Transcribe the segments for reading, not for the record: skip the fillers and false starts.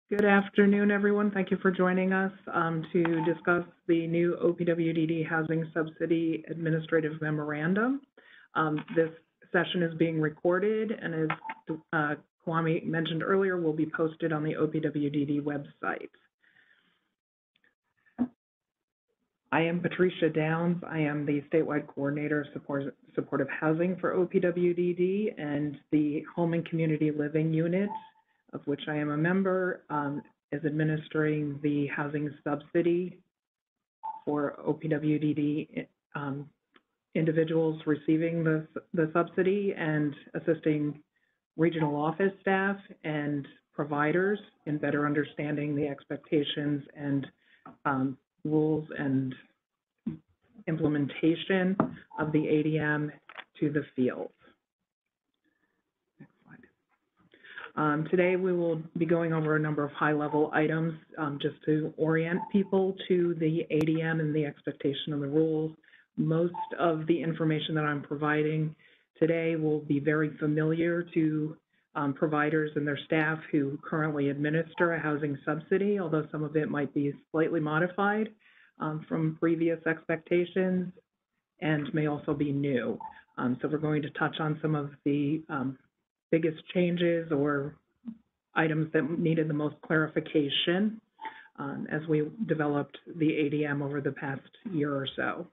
Good afternoon, everyone. Thank you for joining us to discuss the new OPWDD Housing Subsidy Administrative Memorandum. This session is being recorded and, as Kwame mentioned earlier, will be posted on the OPWDD website. I am Patricia Downs. I am the statewide coordinator of supportive housing for OPWDD, and the Home and Community Living Unit, of which I am a member, is administering the housing subsidy for OPWDD individuals receiving the subsidy, and assisting regional office staff and providers in better understanding the expectations and rules and implementation of the ADM to the field. Next slide. Today we will be going over a number of high-level items just to orient people to the ADM and the expectation of the rules. Most of the information that I'm providing today will be very familiar to providers and their staff who currently administer a housing subsidy, although some of it might be slightly modified from previous expectations and may also be new. So we're going to touch on some of the biggest changes or items that needed the most clarification as we developed the ADM over the past year or so.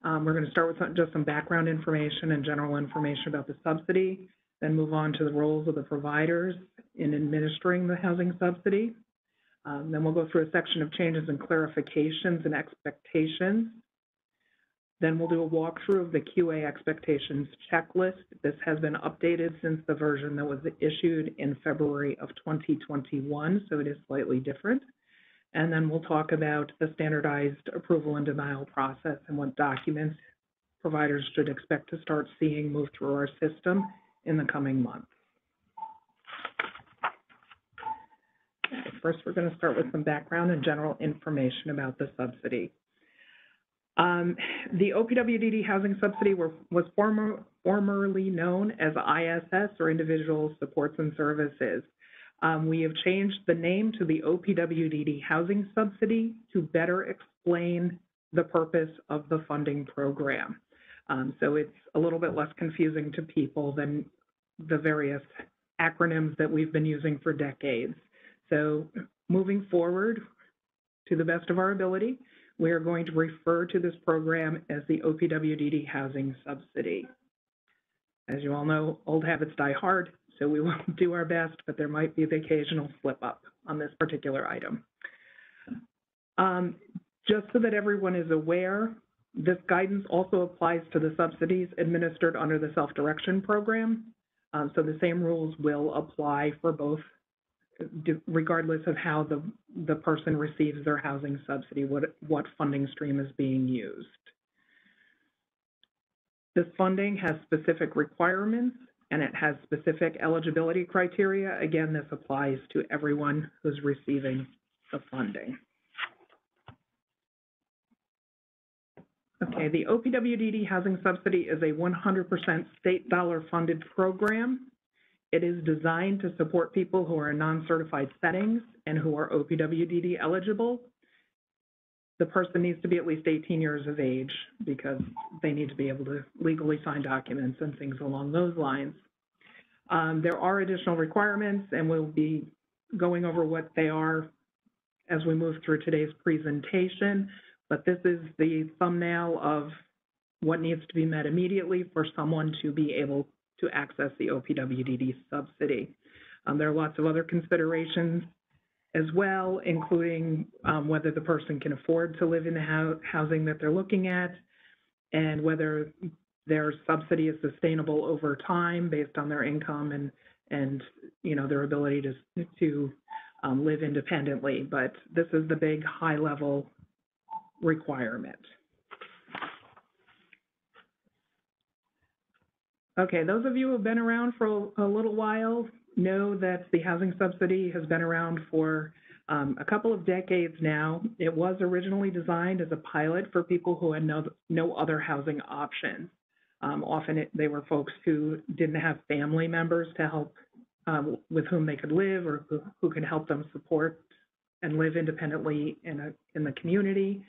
We're going to start with just some background information and general information about the subsidy, then move on to the roles of the providers in administering the housing subsidy. Then we'll go through a section of changes and clarifications and expectations. Then we'll do a walkthrough of the QA expectations checklist. This has been updated since the version that was issued in February of 2021, so it is slightly different. And then we'll talk about the standardized approval and denial process and what documents providers should expect to start seeing move through our system in the coming months. First, we're going to start with some background and general information about the subsidy. The OPWDD housing subsidy was formerly known as ISS, or Individual Supports and Services. We have changed the name to the OPWDD housing subsidy to better explain the purpose of the funding program. So it's a little bit less confusing to people than the various acronyms that we've been using for decades. So moving forward, to the best of our ability, we are going to refer to this program as the OPWDD housing subsidy. As you all know, old habits die hard, so we will do our best, but there might be the occasional slip up on this particular item. Just so that everyone is aware, this guidance also applies to the subsidies administered under the self-direction program. So the same rules will apply for both, regardless of how the person receives their housing subsidy, what funding stream is being used. This funding has specific requirements and it has specific eligibility criteria. Again, this applies to everyone who's receiving the funding. Okay, the OPWDD housing subsidy is a 100% state dollar funded program. It is designed to support people who are in non-certified settings and who are OPWDD eligible. The person needs to be at least 18 years of age because they need to be able to legally sign documents and things along those lines. There are additional requirements, and we'll be going over what they are as we move through today's presentation, but this is the thumbnail of what needs to be met immediately for someone to be able to access the OPWDD subsidy. There are lots of other considerations as well, including whether the person can afford to live in the housing that they're looking at, and whether their subsidy is sustainable over time based on their income and you know, their ability to live independently. But this is the big high-level requirement. Okay, those of you who have been around for a little while know that the housing subsidy has been around for a couple of decades now. It was originally designed as a pilot for people who had no other housing options. Often they were folks who didn't have family members to help with whom they could live or who can help them support and live independently in the community,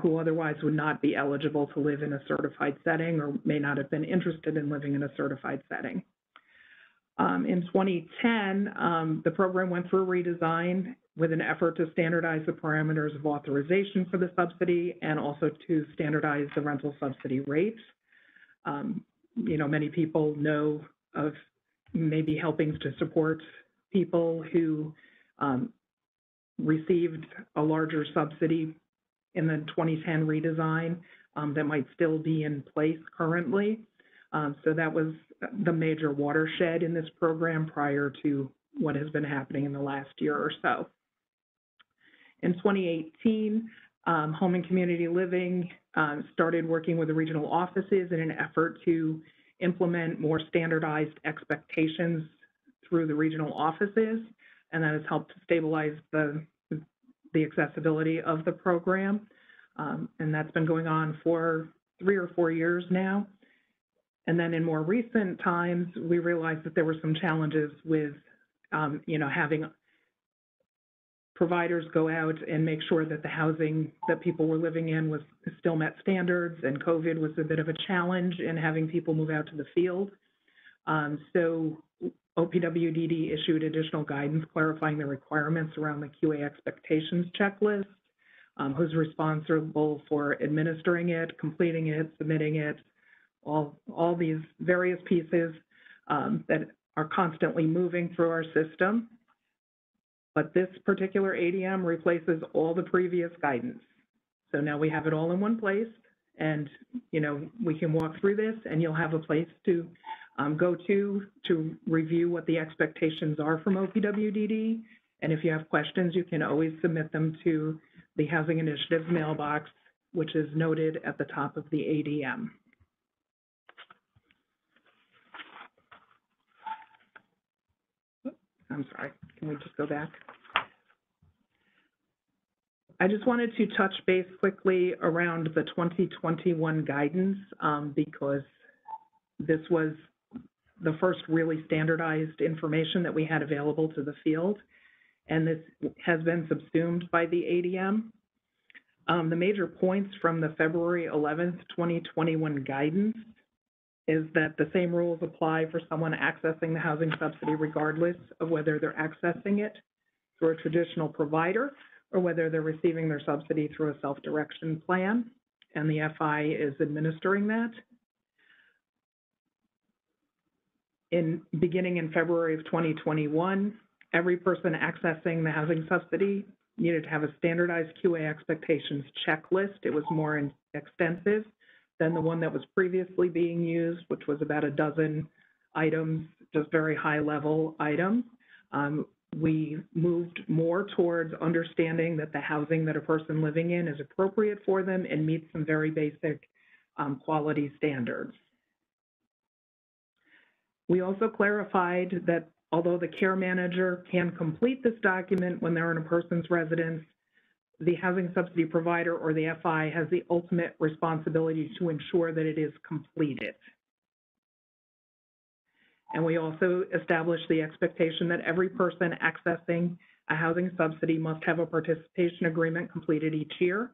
who otherwise would not be eligible to live in a certified setting or may not have been interested in living in a certified setting. In 2010, the program went through a redesign with an effort to standardize the parameters of authorization for the subsidy and also to standardize the rental subsidy rates. You know, many people know of maybe helping to support people who received a larger subsidy in the 2010 redesign that might still be in place currently. So that was the major watershed in this program prior to what has been happening in the last year or so. In 2018, Home and Community Living started working with the regional offices in an effort to implement more standardized expectations through the regional offices, and that has helped to stabilize the accessibility of the program. And that's been going on for 3 or 4 years now. And then in more recent times, we realized that there were some challenges with, you know, having providers go out and make sure that the housing that people were living in was still met standards, and COVID was a bit of a challenge in having people move out to the field. So OPWDD issued additional guidance clarifying the requirements around the QA expectations checklist, who's responsible for administering it, completing it, submitting it, all these various pieces that are constantly moving through our system. But this particular ADM replaces all the previous guidance. So now we have it all in one place, and you know, we can walk through this, and you'll have a place to go to review what the expectations are from OPWDD. And if you have questions, you can always submit them to the Housing Initiative's mailbox, which is noted at the top of the ADM. I'm sorry, can we just go back? I just wanted to touch base quickly around the 2021 guidance because this was the first really standardized information that we had available to the field, and this has been subsumed by the ADM. The major points from the February 11th, 2021 guidance is that the same rules apply for someone accessing the housing subsidy regardless of whether they're accessing it through a traditional provider or whether they're receiving their subsidy through a self-direction plan, and the FI is administering that. Beginning in February of 2021, every person accessing the housing subsidy needed to have a standardized QA expectations checklist. It was more extensive than the one that was previously being used, which was about a dozen items, just very high-level items. We moved more towards understanding that the housing that a person living in is appropriate for them and meets some very basic quality standards. We also clarified that although the care manager can complete this document when they're in a person's residence, the housing subsidy provider or the FI has the ultimate responsibility to ensure that it is completed. And we also established the expectation that every person accessing a housing subsidy must have a participation agreement completed each year.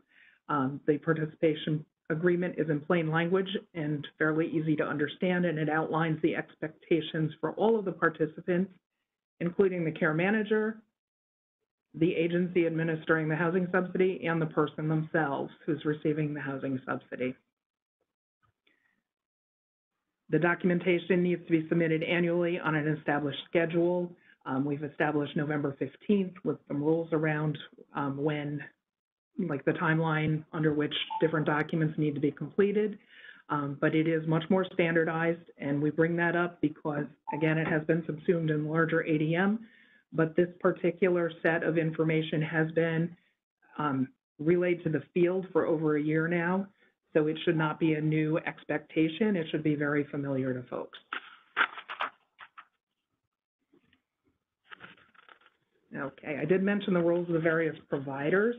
The participation agreement is in plain language and fairly easy to understand, and it outlines the expectations for all of the participants, including the care manager, the agency administering the housing subsidy, and the person themselves who's receiving the housing subsidy. The documentation needs to be submitted annually on an established schedule. We've established November 15th with some rules around when, like the timeline under which different documents need to be completed. But it is much more standardized, and we bring that up because, again, it has been subsumed in larger ADM, but this particular set of information has been relayed to the field for over a year now, so it should not be a new expectation. It should be very familiar to folks. Okay, I did mention the roles of the various providers.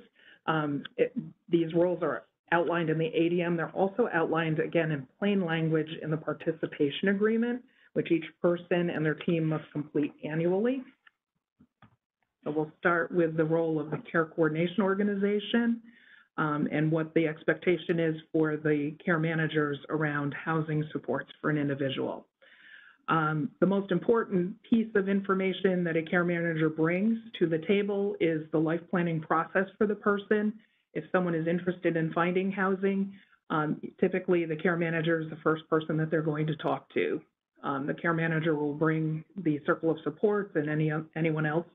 These roles are outlined in the ADM. They're also outlined, again, in plain language in the participation agreement, which each person and their team must complete annually. So we'll start with the role of the care coordination organization and what the expectation is for the care managers around housing supports for an individual. The most important piece of information that a care manager brings to the table is the life planning process for the person. If someone is interested in finding housing, typically the care manager is the first person that they're going to talk to. The care manager will bring the circle of supports and anyone else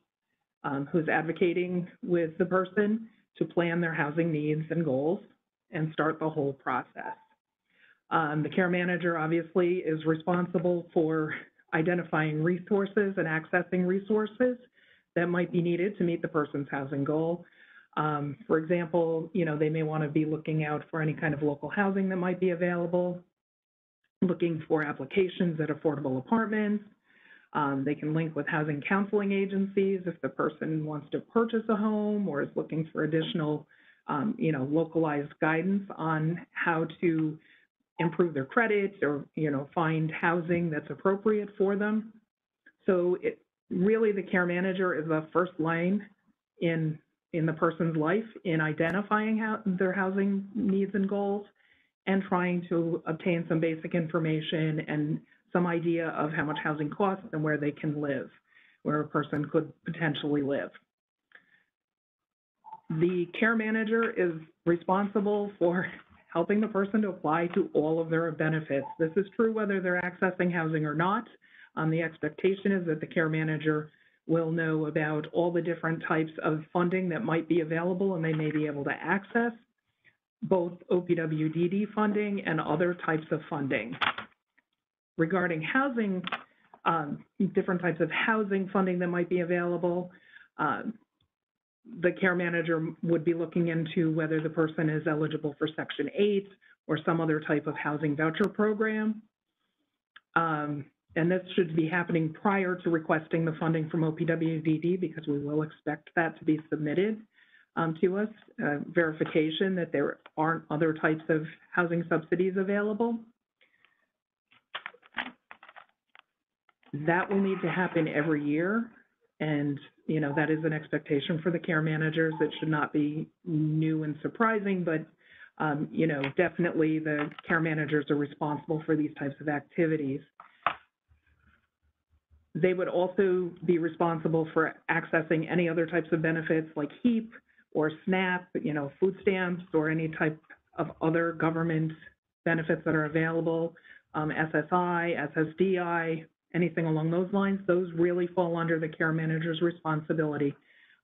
who's advocating with the person to plan their housing needs and goals and start the whole process. The care manager obviously is responsible for identifying resources and accessing resources that might be needed to meet the person's housing goal. For example, they may want to be looking out for any kind of local housing that might be available, looking for applications at affordable apartments. They can link with housing counseling agencies if the person wants to purchase a home or is looking for additional, localized guidance on how to improve their credit or, find housing that's appropriate for them. So really the care manager is the first line in the person's life in identifying their housing needs and goals and trying to obtain some basic information and some idea of how much housing costs and where they can live, where a person could potentially live. The care manager is responsible for helping the person to apply to all of their benefits. This is true whether they're accessing housing or not. The expectation is that the care manager will know about all the different types of funding that might be available and they may be able to access, both OPWDD funding and other types of funding. Regarding housing, different types of housing funding that might be available, the care manager would be looking into whether the person is eligible for Section 8 or some other type of housing voucher program. And this should be happening prior to requesting the funding from OPWDD because we will expect that to be submitted to us, verification that there aren't other types of housing subsidies available. That will need to happen every year, and that is an expectation for the care managers. It should not be new and surprising, but definitely the care managers are responsible for these types of activities. They would also be responsible for accessing any other types of benefits like HEAP or SNAP, food stamps, or any type of other government benefits that are available, SSI, SSDI, anything along those lines. Those really fall under the care manager's responsibility.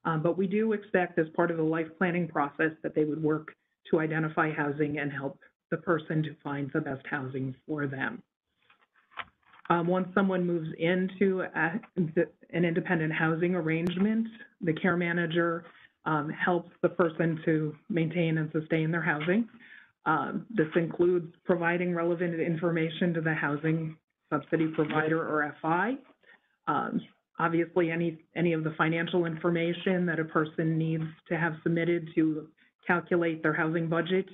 But we do expect as part of the life planning process that they would work to identify housing and help the person to find the best housing for them. Once someone moves into an independent housing arrangement, the care manager helps the person to maintain and sustain their housing. This includes providing relevant information to the housing subsidy provider or FI. Obviously, any of the financial information that a person needs to have submitted to calculate their housing budget,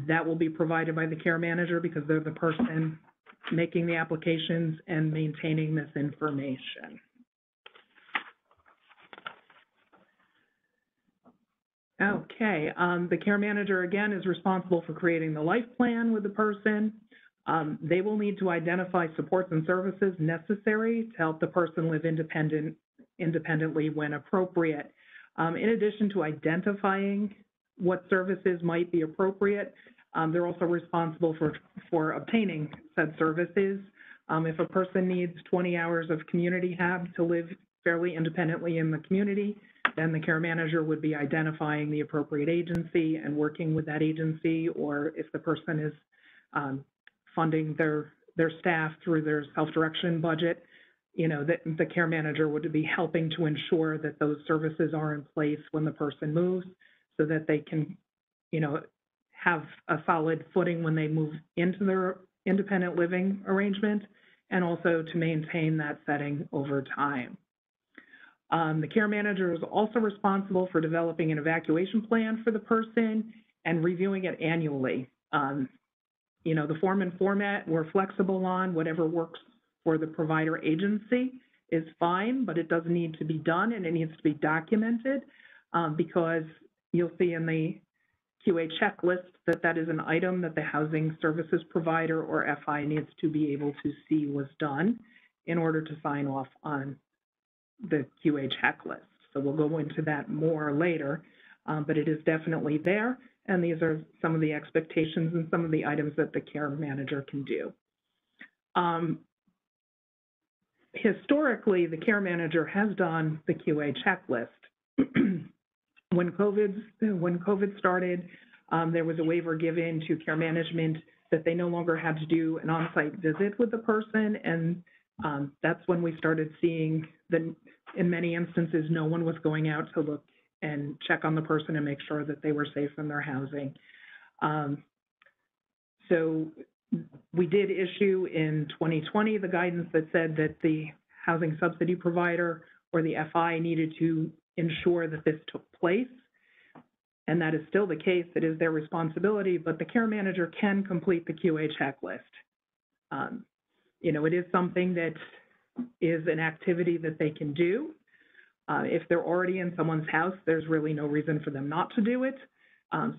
that will be provided by the care manager because they're the person making the applications and maintaining this information. Okay, the care manager, again, is responsible for creating the life plan with the person. They will need to identify supports and services necessary to help the person live independently when appropriate. In addition to identifying what services might be appropriate, they're also responsible for obtaining said services. If a person needs 20 hours of community hab to live fairly independently in the community, then the care manager would be identifying the appropriate agency and working with that agency, or if the person is funding their staff through their self-direction budget, the care manager would be helping to ensure that those services are in place when the person moves so that they can, have a solid footing when they move into their independent living arrangement, and also to maintain that setting over time. The care manager is also responsible for developing an evacuation plan for the person and reviewing it annually. The form and format we're flexible on, whatever works for the provider agency is fine, but it does need to be done and it needs to be documented because you'll see in the QA checklist that that is an item that the housing services provider or FI needs to be able to see was done in order to sign off on the QA checklist. So we'll go into that more later, but it is definitely there. And these are some of the expectations and some of the items that the care manager can do. Historically, the care manager has done the QA checklist. When COVID started, there was a waiver given to care management that they no longer had to do an on-site visit with the person, and that's when we started seeing that in many instances, no one was going out to look and check on the person and make sure that they were safe in their housing. So we did issue in 2020 the guidance that said that the housing subsidy provider or the FI needed to ensure that this took place. And that is still the case. It is their responsibility, but the care manager can complete the QA checklist. You know, it is something that is an activity that they can do. If they're already in someone's house, there's really no reason for them not to do it.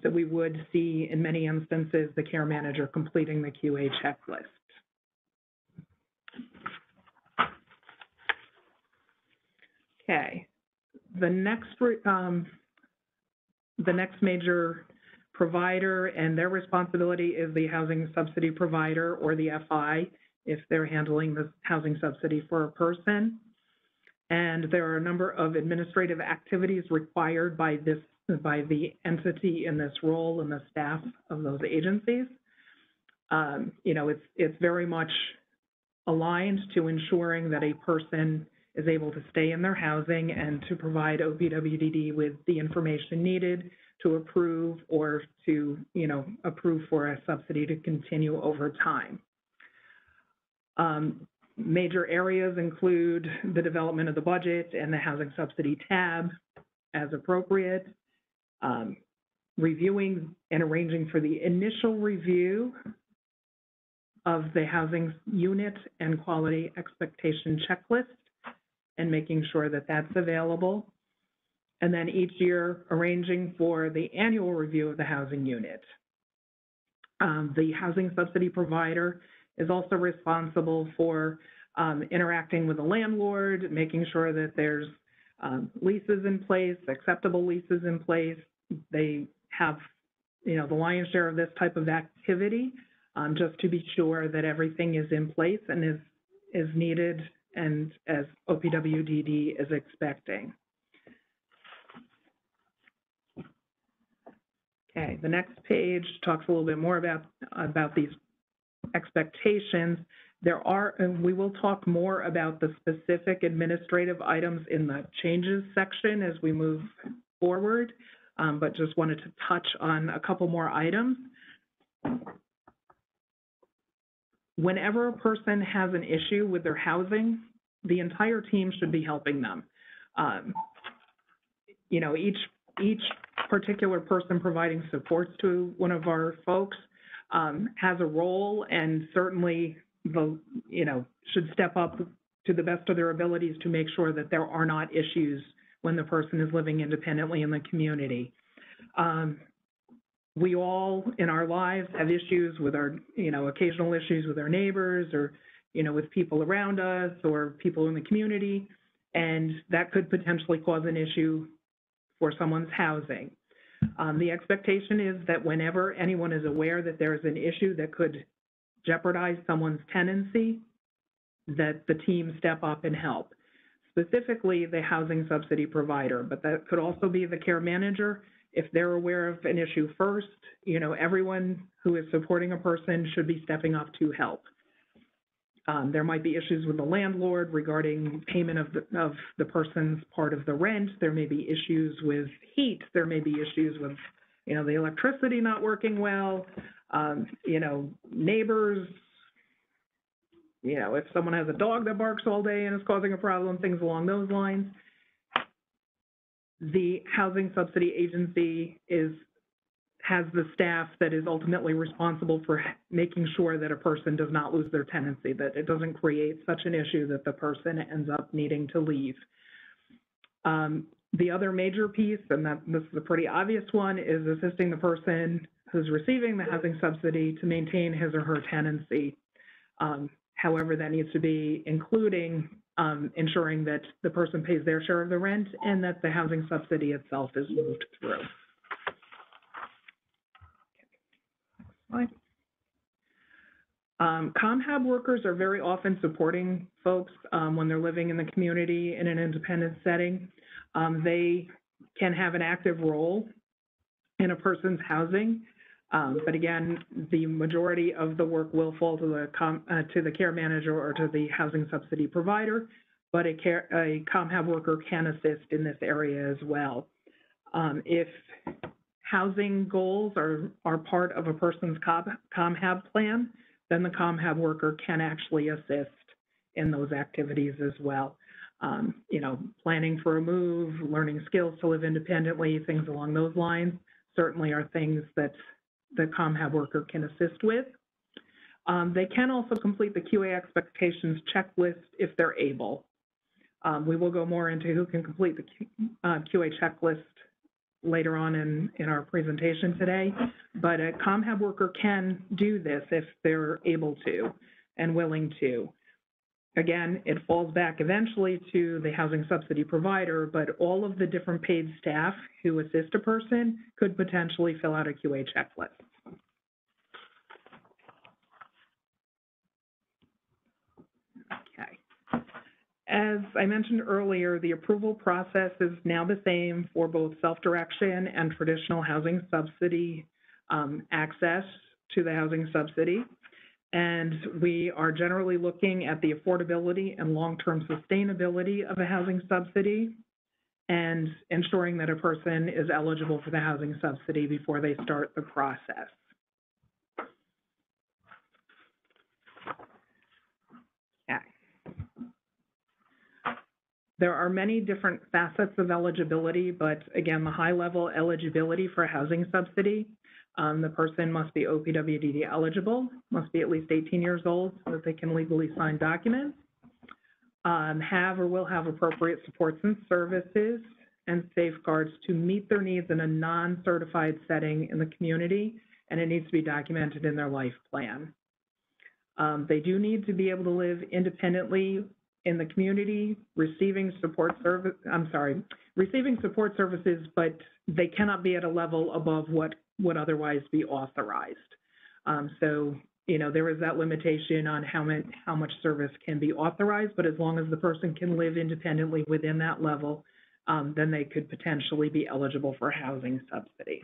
So we would see, in many instances, the care manager completing the QA checklist. Okay, the next major provider and their responsibility is the housing subsidy provider or the FI if they're handling the housing subsidy for a person. And there are a number of administrative activities required by the entity in this role and the staff of those agencies. You know, it's very much aligned to ensuring that a person is able to stay in their housing and to provide OPWDD with the information needed to approve or to, you know, approve for a subsidy to continue over time. Major areas include the development of the budget and the housing subsidy tab as appropriate, reviewing and arranging for the initial review of the housing unit and quality expectation checklist and making sure that that's available. And then each year arranging for the annual review of the housing unit. The housing subsidy provider is also responsible for interacting with the landlord, making sure that there's leases in place, acceptable leases in place. They have, you know, the lion's share of this type of activity just to be sure that everything is in place and is needed and as OPWDD is expecting. Okay, the next page talks a little bit more about these expectations. There are, and we will talk more about the specific administrative items in the changes section as we move forward, but just wanted to touch on a couple more items. Whenever a person has an issue with their housing, the entire team should be helping them. You know, each particular person providing supports to one of our folks has a role, and certainly should step up to the best of their abilities to make sure that there are not issues when the person is living independently in the community. We all in our lives have issues with our, occasional issues with our neighbors or, with people around us or people in the community, and that could potentially cause an issue for someone's housing. The expectation is that whenever anyone is aware that there is an issue that could jeopardize someone's tenancy, that the team step up and help. Specifically, the housing subsidy provider, but that could also be the care manager. If they're aware of an issue first, everyone who is supporting a person should be stepping up to help. There might be issues with the landlord regarding payment of the person's part of the rent. There may be issues with heat. There may be issues with, the electricity not working well. Neighbors, if someone has a dog that barks all day and is causing a problem, things along those lines. The housing subsidy agency has the staff that is ultimately responsible for making sure that a person does not lose their tenancy, that it doesn't create such an issue that the person ends up needing to leave. The other major piece, and this is a pretty obvious one, is assisting the person who's receiving the housing subsidy to maintain his or her tenancy. However, that needs to be including ensuring that the person pays their share of the rent and that the housing subsidy itself is moved through. ComHab workers are very often supporting folks when they're living in the community in an independent setting. They can have an active role in a person's housing, but again, the majority of the work will fall to the care manager or to the housing subsidy provider, but a ComHab worker can assist in this area as well. If housing goals are part of a person's ComHab plan, then the ComHab worker can actually assist in those activities as well. You know, planning for a move, learning skills to live independently, things along those lines certainly are things that the ComHab worker can assist with. They can also complete the QA expectations checklist if they're able. We will go more into who can complete the QA checklist later on in our presentation today, but a ComHab worker can do this if they're able to and willing to. Again, it falls back eventually to the housing subsidy provider, but all of the different paid staff who assist a person could potentially fill out a QA checklist. Okay. As I mentioned earlier, the approval process is now the same for both self-direction and traditional housing subsidy access to the housing subsidy. And we are generally looking at the affordability and long-term sustainability of a housing subsidy and ensuring that a person is eligible for the housing subsidy before they start the process. Okay. There are many different facets of eligibility, but again, the high-level eligibility for a housing subsidy, the person must be OPWDD eligible, must be at least 18 years old so that they can legally sign documents, have or will have appropriate supports and services and safeguards to meet their needs in a non-certified setting in the community, and it needs to be documented in their life plan. They do need to be able to live independently in the community, receiving support services, but they cannot be at a level above what would otherwise be authorized. So, you know, there is that limitation on how much service can be authorized, but as long as the person can live independently within that level, then they could potentially be eligible for housing subsidy.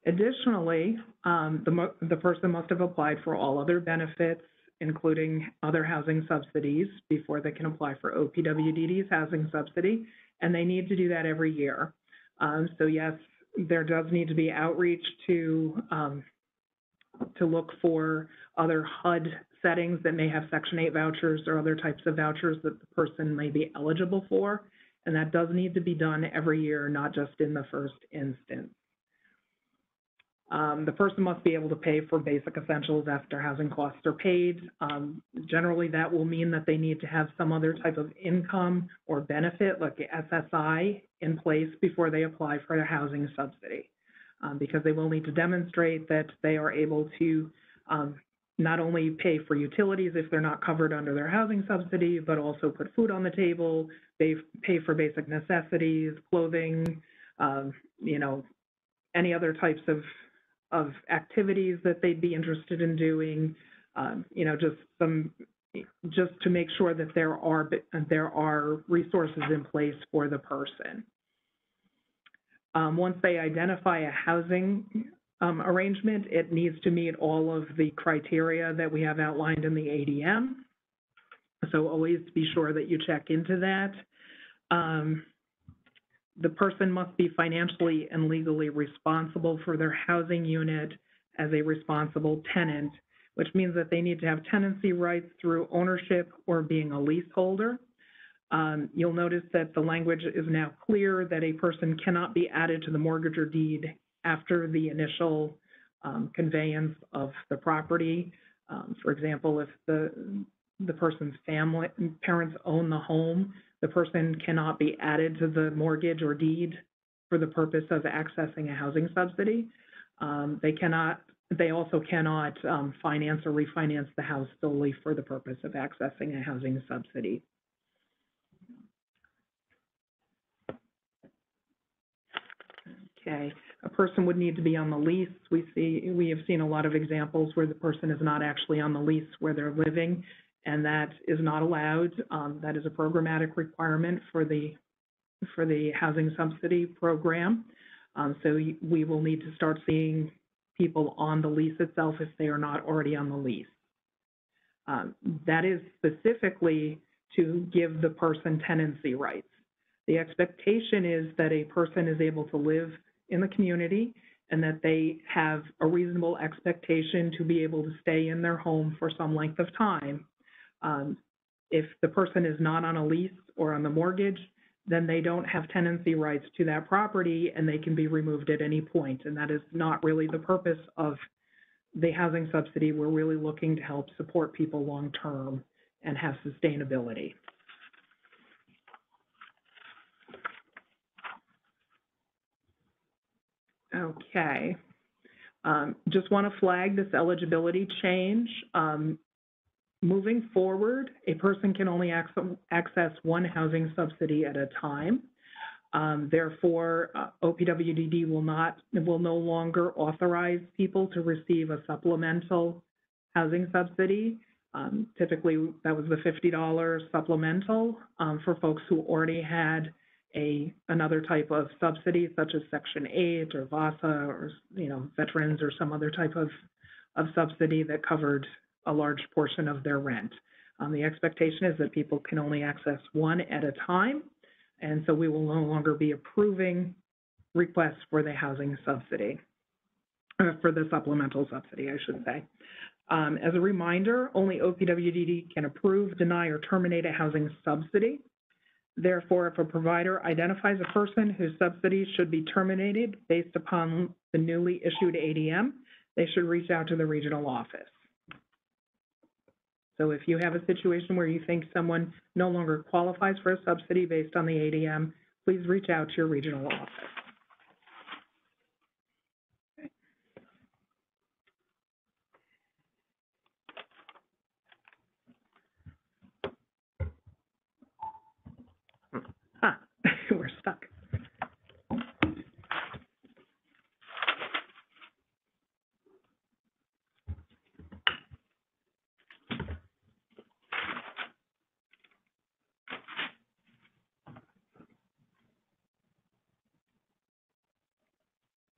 Additionally, the person must have applied for all other benefits, including other housing subsidies, before they can apply for OPWDD's housing subsidy, and they need to do that every year. So yes, there does need to be outreach to look for other HUD settings that may have Section 8 vouchers or other types of vouchers that the person may be eligible for, and that does need to be done every year, not just in the first instance. The person must be able to pay for basic essentials after housing costs are paid. Generally, that will mean that they need to have some other type of income or benefit, like SSI, in place before they apply for a housing subsidy, because they will need to demonstrate that they are able to not only pay for utilities if they're not covered under their housing subsidy, but also put food on the table, pay for basic necessities, clothing, you know, any other types of activities that they'd be interested in doing, you know, just to make sure that there are resources in place for the person. Once they identify a housing arrangement, it needs to meet all of the criteria that we have outlined in the ADM. So always be sure that you check into that. The person must be financially and legally responsible for their housing unit as a responsible tenant, which means that they need to have tenancy rights through ownership or being a leaseholder. You'll notice that the language is now clear that a person cannot be added to the mortgage or deed after the initial conveyance of the property. For example, if the person's parents own the home, the person cannot be added to the mortgage or deed for the purpose of accessing a housing subsidy. They also cannot finance or refinance the house solely for the purpose of accessing a housing subsidy. Okay, a person would need to be on the lease. We have seen a lot of examples where the person is not actually on the lease where they're living, and that is not allowed. That is a programmatic requirement for the housing subsidy program. So we will need to start seeing people on the lease itself if they are not already on the lease. That is specifically to give the person tenancy rights. The expectation is that a person is able to live in the community and that they have a reasonable expectation to be able to stay in their home for some length of time. If the person is not on a lease or on the mortgage, then they don't have tenancy rights to that property and they can be removed at any point. And that is not really the purpose of the housing subsidy. We're really looking to help support people long-term and have sustainability. Okay. Just want to flag this eligibility change. Moving forward, a person can only access one housing subsidy at a time. Therefore, OPWDD will no longer authorize people to receive a supplemental housing subsidy. Typically, that was the $50 supplemental for folks who already had another type of subsidy, such as Section 8 or VASA or veterans or some other type of subsidy that covered a large portion of their rent. The expectation is that people can only access one at a time, and so we will no longer be approving requests for the housing subsidy, for the supplemental subsidy, I should say. As a reminder, only OPWDD can approve, deny, or terminate a housing subsidy. Therefore, if a provider identifies a person whose subsidy should be terminated based upon the newly issued ADM, they should reach out to the regional office. So if you have a situation where you think someone no longer qualifies for a subsidy based on the ADM, please reach out to your regional office. We're stuck.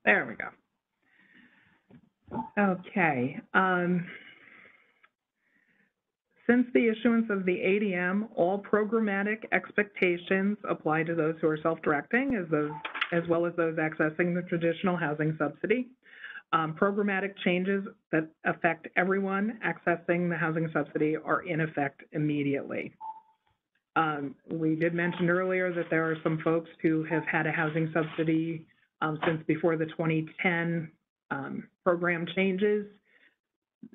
There we go. Okay. Since the issuance of the ADM, all programmatic expectations apply to those who are self-directing, as well as those accessing the traditional housing subsidy. Programmatic changes that affect everyone accessing the housing subsidy are in effect immediately. We did mention earlier that there are some folks who have had a housing subsidy since before the 2010 program changes,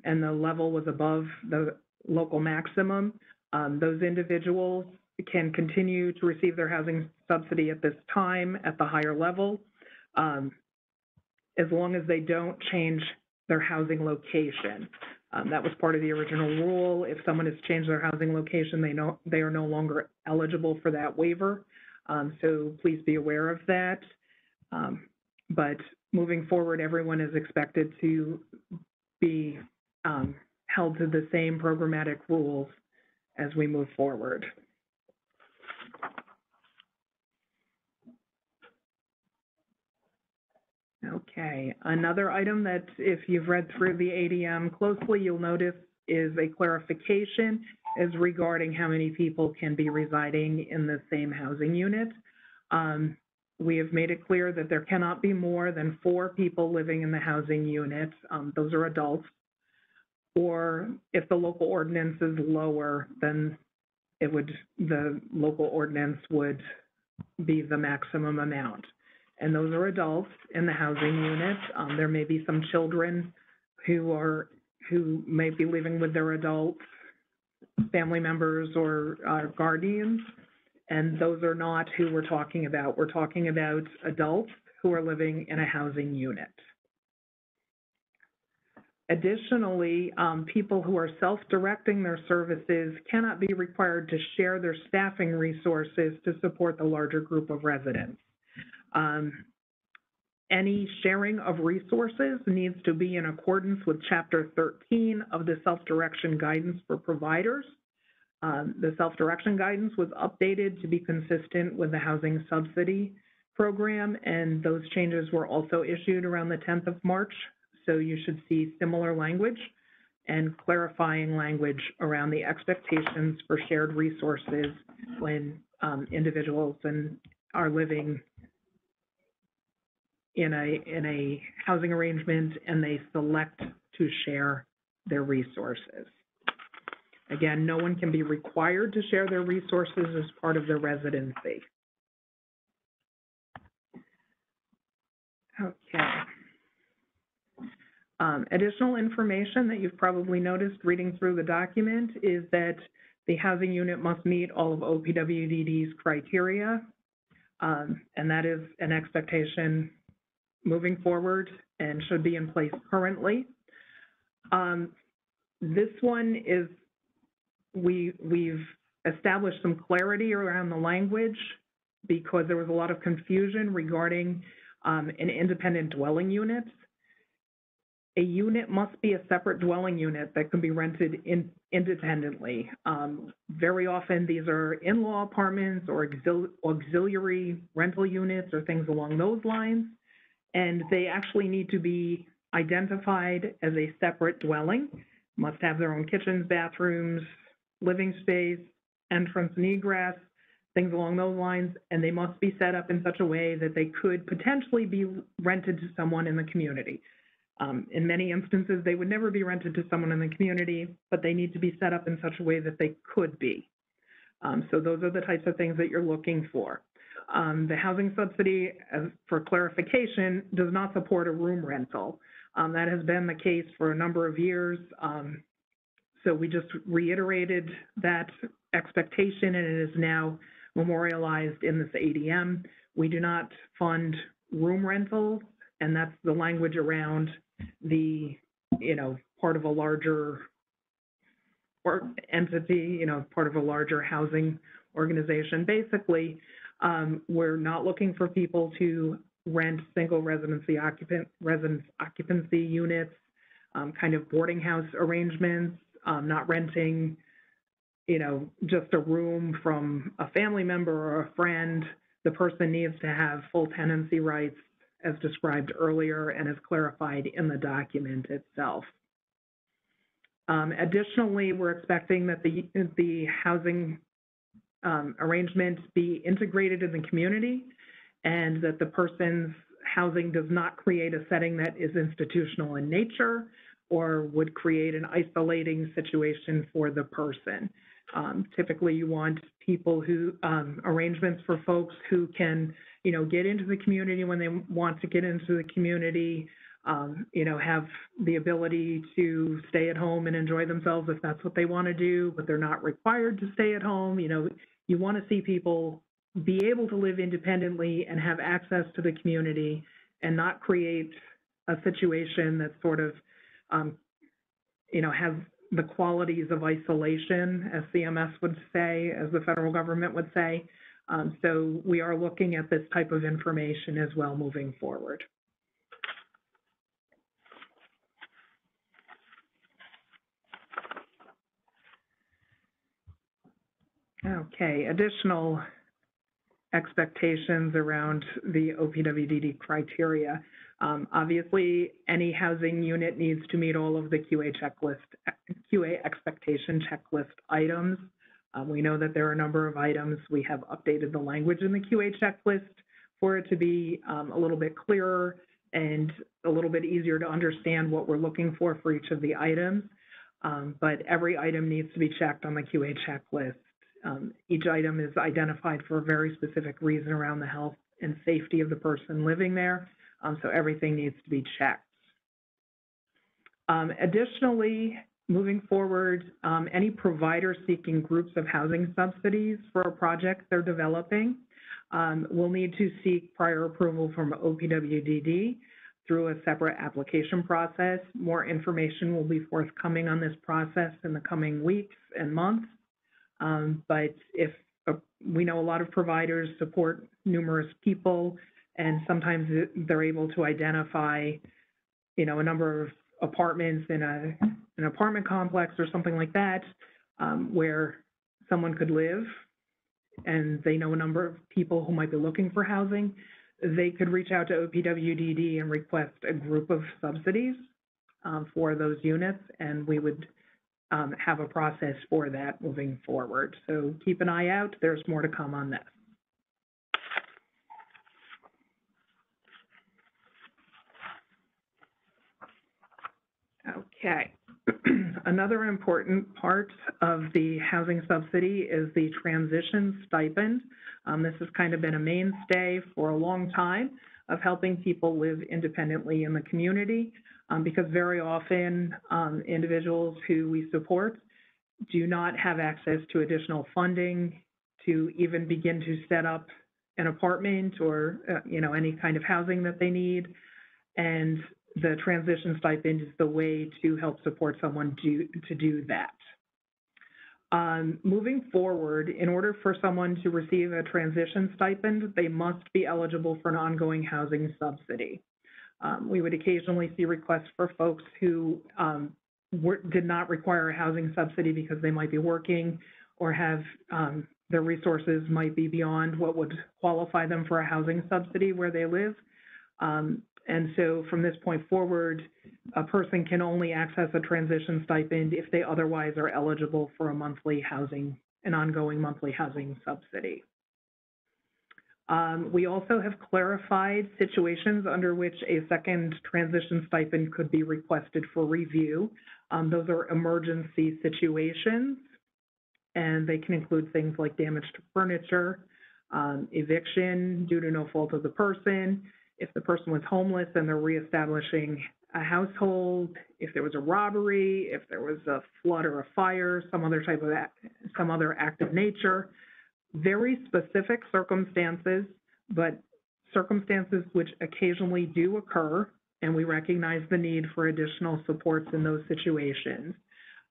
and the level was above the local maximum. Those individuals can continue to receive their housing subsidy at this time at the higher level, as long as they don't change their housing location. That was part of the original rule. If someone has changed their housing location, they are no longer eligible for that waiver. So please be aware of that. But moving forward, everyone is expected to be held to the same programmatic rules as we move forward. Okay, another item that if you've read through the ADM closely, you'll notice is a clarification is regarding how many people can be residing in the same housing unit. We have made it clear that there cannot be more than 4 people living in the housing unit. Those are adults. Or if the local ordinance is lower than the local ordinance would be the maximum amount. And those are adults in the housing unit. There may be some children who may be living with their adult family members or guardians, and those are not who we're talking about. We're talking about adults who are living in a housing unit. Additionally, people who are self-directing their services cannot be required to share their staffing resources to support the larger group of residents. Any sharing of resources needs to be in accordance with Chapter 13 of the Self-Direction Guidance for Providers. The self-direction guidance was updated to be consistent with the Housing Subsidy Program, and those changes were also issued around the 10th of March. So you should see similar language and clarifying language around the expectations for shared resources when individuals are living in a housing arrangement and they select to share their resources. Again, no one can be required to share their resources as part of their residency. Okay. Additional information that you've probably noticed reading through the document is that the housing unit must meet all of OPWDD's criteria, and that is an expectation moving forward and should be in place currently. This one is, we've established some clarity around the language because there was a lot of confusion regarding an independent dwelling unit. A unit must be a separate dwelling unit that can be rented independently. Very often these are in-law apartments or auxiliary rental units or things along those lines, and they actually need to be identified as a separate dwelling, must have their own kitchens, bathrooms, living space, entrance and egress, things along those lines, and they must be set up in such a way that they could potentially be rented to someone in the community. In many instances, they would never be rented to someone in the community, but they need to be set up in such a way that they could be. So those are the types of things that you're looking for. The housing subsidy, for clarification, does not support a room rental. That has been the case for a number of years. So we just reiterated that expectation, and it is now memorialized in this ADM. We do not fund room rentals, and that's the language around the, part of a larger entity, part of a larger housing organization. Basically, we're not looking for people to rent single residence occupancy units, kind of boarding house arrangements, not renting, just a room from a family member or a friend. The person needs to have full tenancy rights as described earlier and as clarified in the document itself. Additionally, we're expecting that the housing arrangement be integrated in the community and that the person's housing does not create a setting that is institutional in nature or would create an isolating situation for the person. Typically, you want people who, arrangements for folks who can, get into the community when they want to get into the community, have the ability to stay at home and enjoy themselves if that's what they want to do, but they're not required to stay at home. You want to see people be able to live independently and have access to the community and not create a situation that sort of, has the qualities of isolation, as CMS would say, as the federal government would say. So we are looking at this type of information as well moving forward. Okay, additional expectations around the OPWDD criteria. Obviously, any housing unit needs to meet all of the QA expectation checklist items. We know that there are a number of items. We have updated the language in the QA checklist for it to be a little bit clearer and a little bit easier to understand what we're looking for each of the items. But every item needs to be checked on the QA checklist Each item is identified for a very specific reason around the health and safety of the person living there, so everything needs to be checked. Additionally, moving forward, any provider seeking groups of housing subsidies for a project they're developing will need to seek prior approval from OPWDD through a separate application process. More information will be forthcoming on this process in the coming weeks and months. But if we know a lot of providers support numerous people, and sometimes they're able to identify, you know, a number of apartments in an apartment complex or something like that, where someone could live, and they know a number of people who might be looking for housing, they could reach out to OPWDD and request a group of subsidies for those units, and we would have a process for that moving forward. So keep an eye out. There's more to come on this. Okay. Another important part of the housing subsidy is the transition stipend. This has kind of been a mainstay for a long time of helping people live independently in the community, because very often individuals who we support do not have access to additional funding to even begin to set up an apartment or you know, any kind of housing that they need. And the transition stipend is the way to help support someone to do that. Moving forward, in order for someone to receive a transition stipend, they must be eligible for an ongoing housing subsidy. We would occasionally see requests for folks who did not require a housing subsidy because they might be working or have their resources might be beyond what would qualify them for a housing subsidy where they live. And so from this point forward, a person can only access a transition stipend if they otherwise are eligible for a monthly housing, an ongoing monthly housing subsidy. We also have clarified situations under which a second transition stipend could be requested for review. Those are emergency situations, and they can include things like damage to furniture, eviction due to no fault of the person, if the person was homeless and they're reestablishing a household, if there was a robbery, if there was a flood or a fire, some other act of nature. Very specific circumstances, but circumstances which occasionally do occur, and we recognize the need for additional supports in those situations.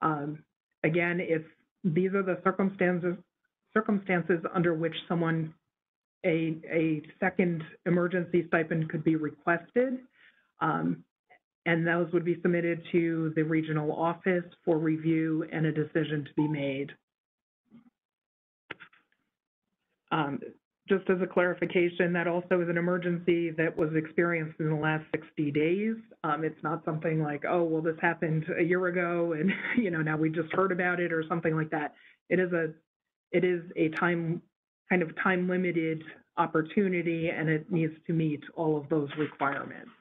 Again, if these are the circumstances under which someone a second emergency stipend could be requested, and those would be submitted to the regional office for review and a decision to be made. Just as a clarification, that also is an emergency that was experienced in the last 60 days. It's not something like, oh, well, this happened a year ago and, you know, now we just heard about it or something like that. It is a time-limited opportunity, and it needs to meet all of those requirements.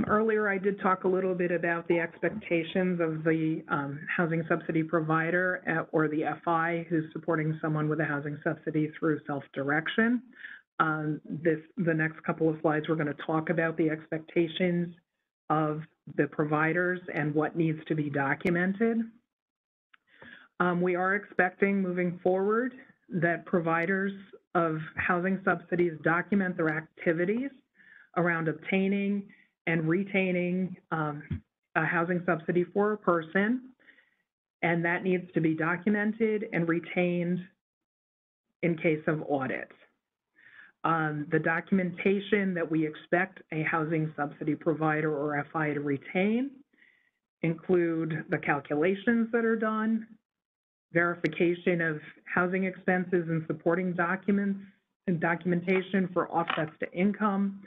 Earlier, I did talk a little bit about the expectations of the housing subsidy provider or the FI who's supporting someone with a housing subsidy through self-direction. The next couple of slides, we're going to talk about the expectations of the providers and what needs to be documented. We are expecting moving forward that providers of housing subsidies document their activities around obtaining and retaining a housing subsidy for a person, and that needs to be documented and retained in case of audit. The documentation that we expect a housing subsidy provider or FI to retain include the calculations that are done, verification of housing expenses and supporting documents and documentation for offsets to income,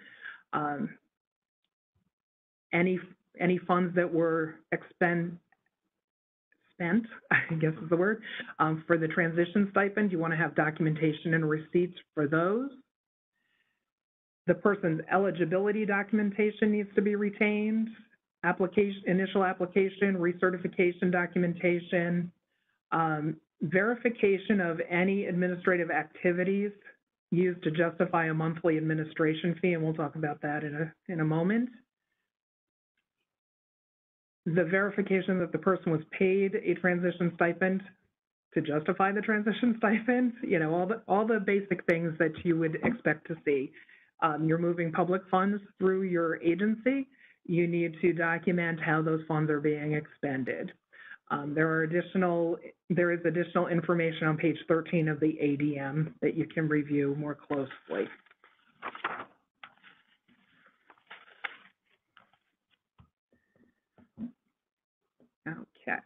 any funds that were spent, I guess is the word. For the transition stipend, you want to have documentation and receipts for those. The person's eligibility documentation needs to be retained. Initial application, recertification documentation, verification of any administrative activities used to justify a monthly administration fee, and we'll talk about that in a moment. The verification that the person was paid a transition stipend to justify the transition stipend, you know, all the basic things that you would expect to see. You're moving public funds through your agency. You need to document how those funds are being expended. There is additional information on page 13 of the ADM that you can review more closely. Okay.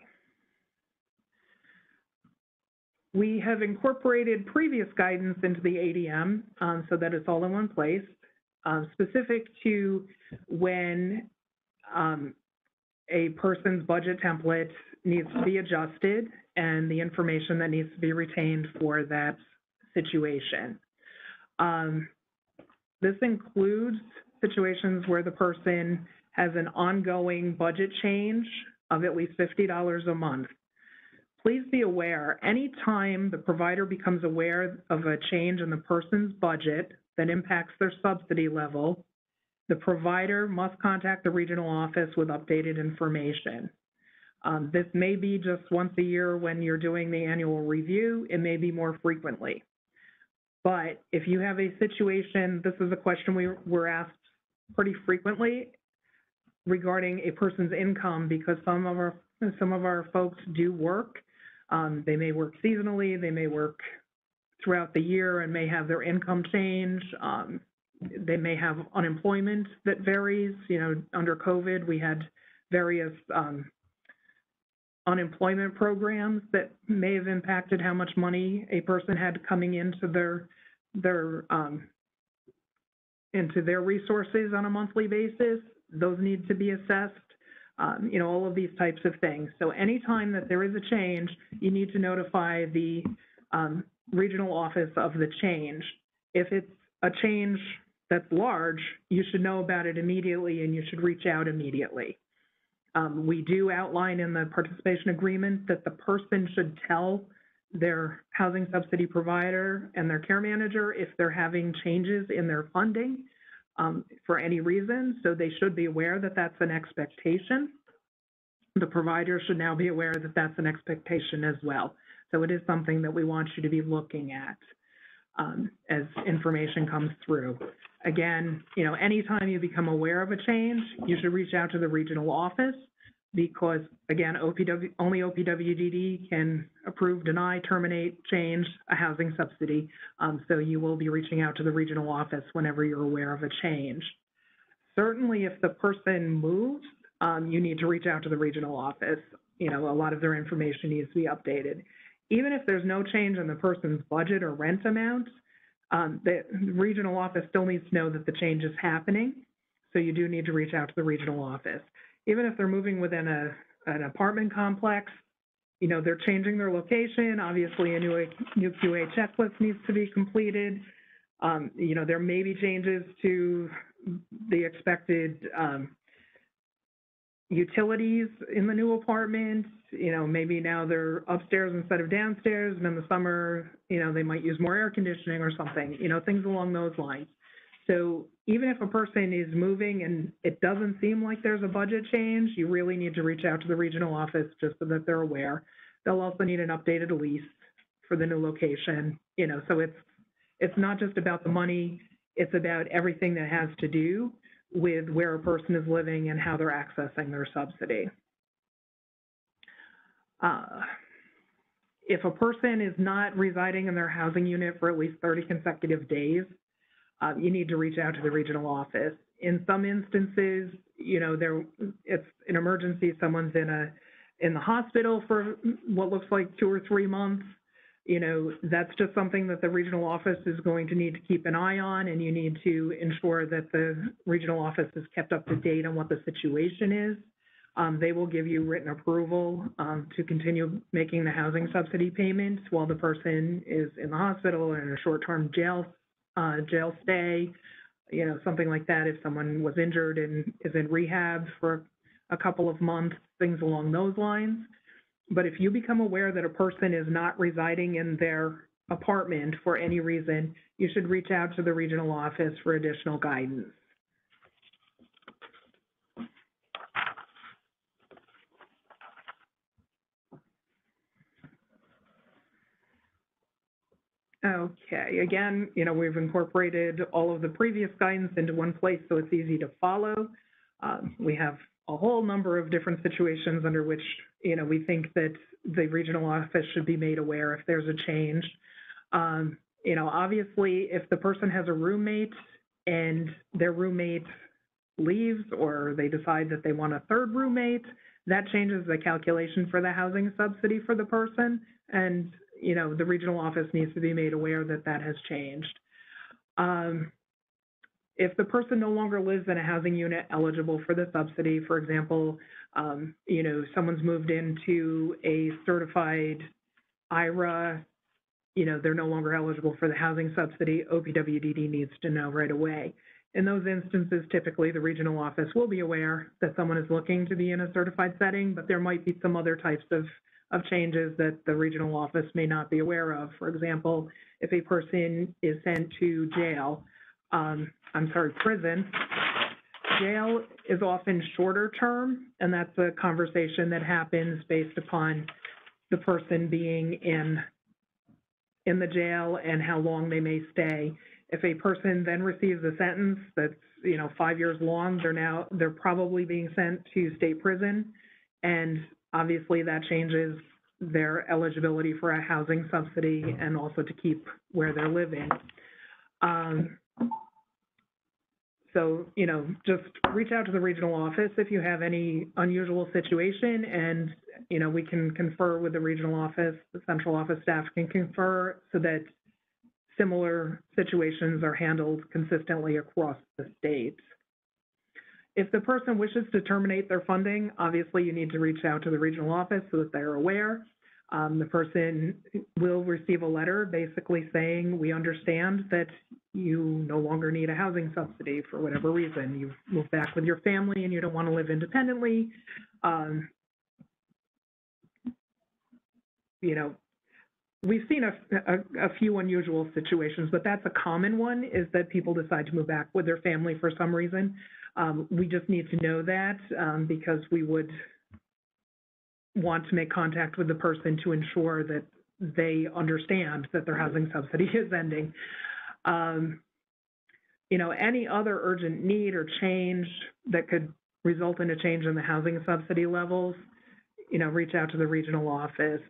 We have incorporated previous guidance into the ADM so that it's all in one place, specific to when a person's budget template needs to be adjusted and the information that needs to be retained for that situation. This includes situations where the person has an ongoing budget change of at least $50 a month. Please be aware, anytime the provider becomes aware of a change in the person's budget that impacts their subsidy level, the provider must contact the regional office with updated information. This may be just once a year when you're doing the annual review. It may be more frequently. But if you have a situation, this is a question we were asked pretty frequently regarding a person's income, because some of our folks do work. They may work seasonally, they may work throughout the year and may have their income change. They may have unemployment that varies. You know, under COVID, we had various unemployment programs that may have impacted how much money a person had coming into their resources on a monthly basis. Those need to be assessed. You know, all of these types of things. So anytime that there is a change, you need to notify the regional office of the change. If it's a change that's large, you should know about it immediately and you should reach out immediately. We do outline in the participation agreement that the person should tell their housing subsidy provider and their care manager if they're having changes in their funding for any reason. So they should be aware that that's an expectation. The provider should now be aware that that's an expectation as well. So it is something that we want you to be looking at as information comes through. Again, you know, anytime you become aware of a change, you should reach out to the regional office, because again, only OPWDD can approve, deny, terminate, change a housing subsidy. So you will be reaching out to the regional office whenever you're aware of a change. Certainly if the person moves, you need to reach out to the regional office. You know, a lot of their information needs to be updated. Even if there's no change in the person's budget or rent amount, the regional office still needs to know that the change is happening. So you do need to reach out to the regional office. Even if they're moving within an apartment complex, you know, they're changing their location. Obviously, a new QA checklist needs to be completed. You know, there may be changes to the expected utilities in the new apartment. You know, maybe now they're upstairs instead of downstairs, and in the summer, you know, they might use more air conditioning or something, you know, things along those lines. So even if a person is moving and it doesn't seem like there's a budget change, you really need to reach out to the regional office just so that they're aware. They'll also need an updated lease for the new location, you know, so it's not just about the money, it's about everything that has to do with where a person is living and how they're accessing their subsidy. If a person is not residing in their housing unit for at least 30 consecutive days, you need to reach out to the regional office. In some instances, you know, it's an emergency, someone's in the hospital for what looks like 2 or 3 months. You know, that's just something that the regional office is going to need to keep an eye on, and you need to ensure that the regional office is kept up to date on what the situation is. They will give you written approval to continue making the housing subsidy payments while the person is in the hospital or in a short-term jail stay, something like that. If someone was injured and is in rehab for a couple of months, things along those lines. But if you become aware that a person is not residing in their apartment for any reason, you should reach out to the regional office for additional guidance. Okay, again, we've incorporated all of the previous guidance into one place so it's easy to follow. We have a whole number of different situations under which, we think that the regional office should be made aware if there's a change. Obviously, if the person has a roommate and their roommate leaves or they decide that they want a third roommate, that changes the calculation for the housing subsidy for the person. And the regional office needs to be made aware that that has changed. If the person no longer lives in a housing unit eligible for the subsidy, for example, someone's moved into a certified IRA, they're no longer eligible for the housing subsidy, OPWDD needs to know right away. In those instances, typically the regional office will be aware that someone is looking to be in a certified setting, but there might be some other types of changes that the regional office may not be aware of. For example, if a person is sent to prison, jail is often shorter term, and that's a conversation that happens based upon the person being in the jail and how long they may stay. If a person then receives a sentence that's 5 years long, they're probably being sent to state prison, and obviously that changes their eligibility for a housing subsidy and also to keep where they're living. So, just reach out to the regional office if you have any unusual situation, and, we can confer with the regional office, the central office staff can confer so that similar situations are handled consistently across the state. If the person wishes to terminate their funding, obviously you need to reach out to the regional office so that they're aware. The person will receive a letter basically saying, we understand that you no longer need a housing subsidy for whatever reason. You've moved back with your family and you don't want to live independently. We've seen a few unusual situations, but that's a common one, is that people decide to move back with their family for some reason. We just need to know that because we would want to make contact with the person to ensure that they understand that their housing subsidy is ending. Any other urgent need or change that could result in a change in the housing subsidy levels, reach out to the regional office.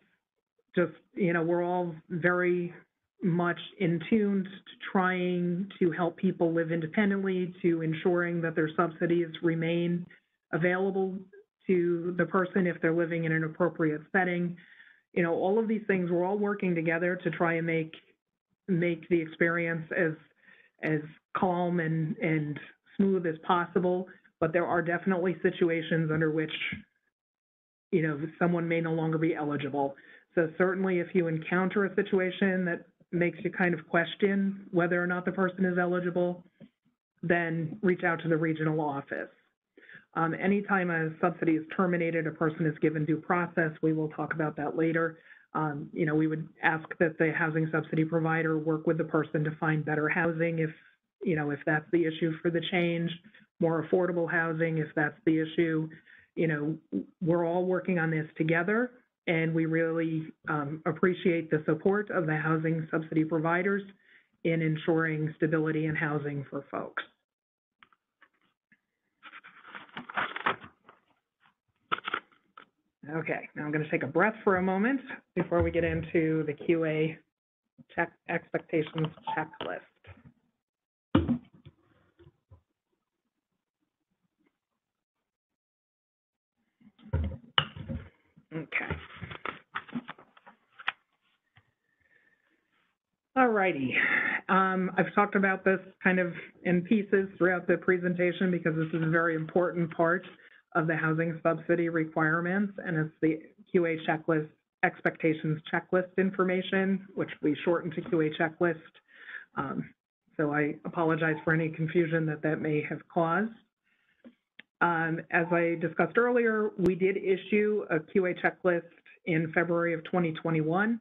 Just, we're all very much in tune to trying to help people live independently, to ensuring that their subsidies remain available to the person if they're living in an appropriate setting. All of these things, we're all working together to try and make the experience as calm and smooth as possible, but there are definitely situations under which, someone may no longer be eligible. So certainly if you encounter a situation that makes you kind of question whether or not the person is eligible, then reach out to the regional office. Anytime a subsidy is terminated, a person is given due process. We will talk about that later. We would ask that the housing subsidy provider work with the person to find better housing if that's the issue for the change, more affordable housing if that's the issue. We're all working on this together, and we really appreciate the support of the housing subsidy providers in ensuring stability in housing for folks. Okay, now I'm going to take a breath for a moment before we get into the QA expectations checklist. Okay. All righty. I've talked about this kind of in pieces throughout the presentation because this is a very important part of the housing subsidy requirements, and it's the QA checklist, expectations checklist information, which we shorten to QA checklist. So I apologize for any confusion that may have caused. As I discussed earlier, we did issue a QA checklist in February of 2021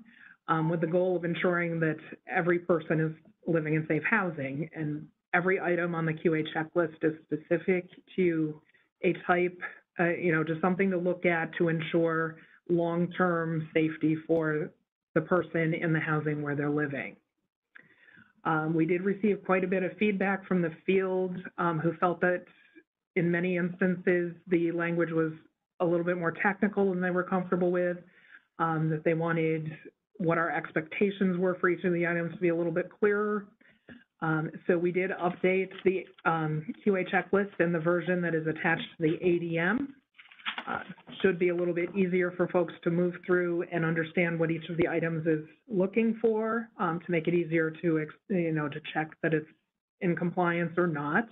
with the goal of ensuring that every person is living in safe housing, and every item on the QA checklist is specific to a type, just something to look at to ensure long-term safety for the person in the housing where they're living. We did receive quite a bit of feedback from the field who felt that in many instances the language was a little bit more technical than they were comfortable with, that they wanted what our expectations were for each of the items to be a little bit clearer. So we did update the QA checklist in the version that is attached to the ADM. Should be a little bit easier for folks to move through and understand what each of the items is looking for, to make it easier to, to check that it's in compliance or not.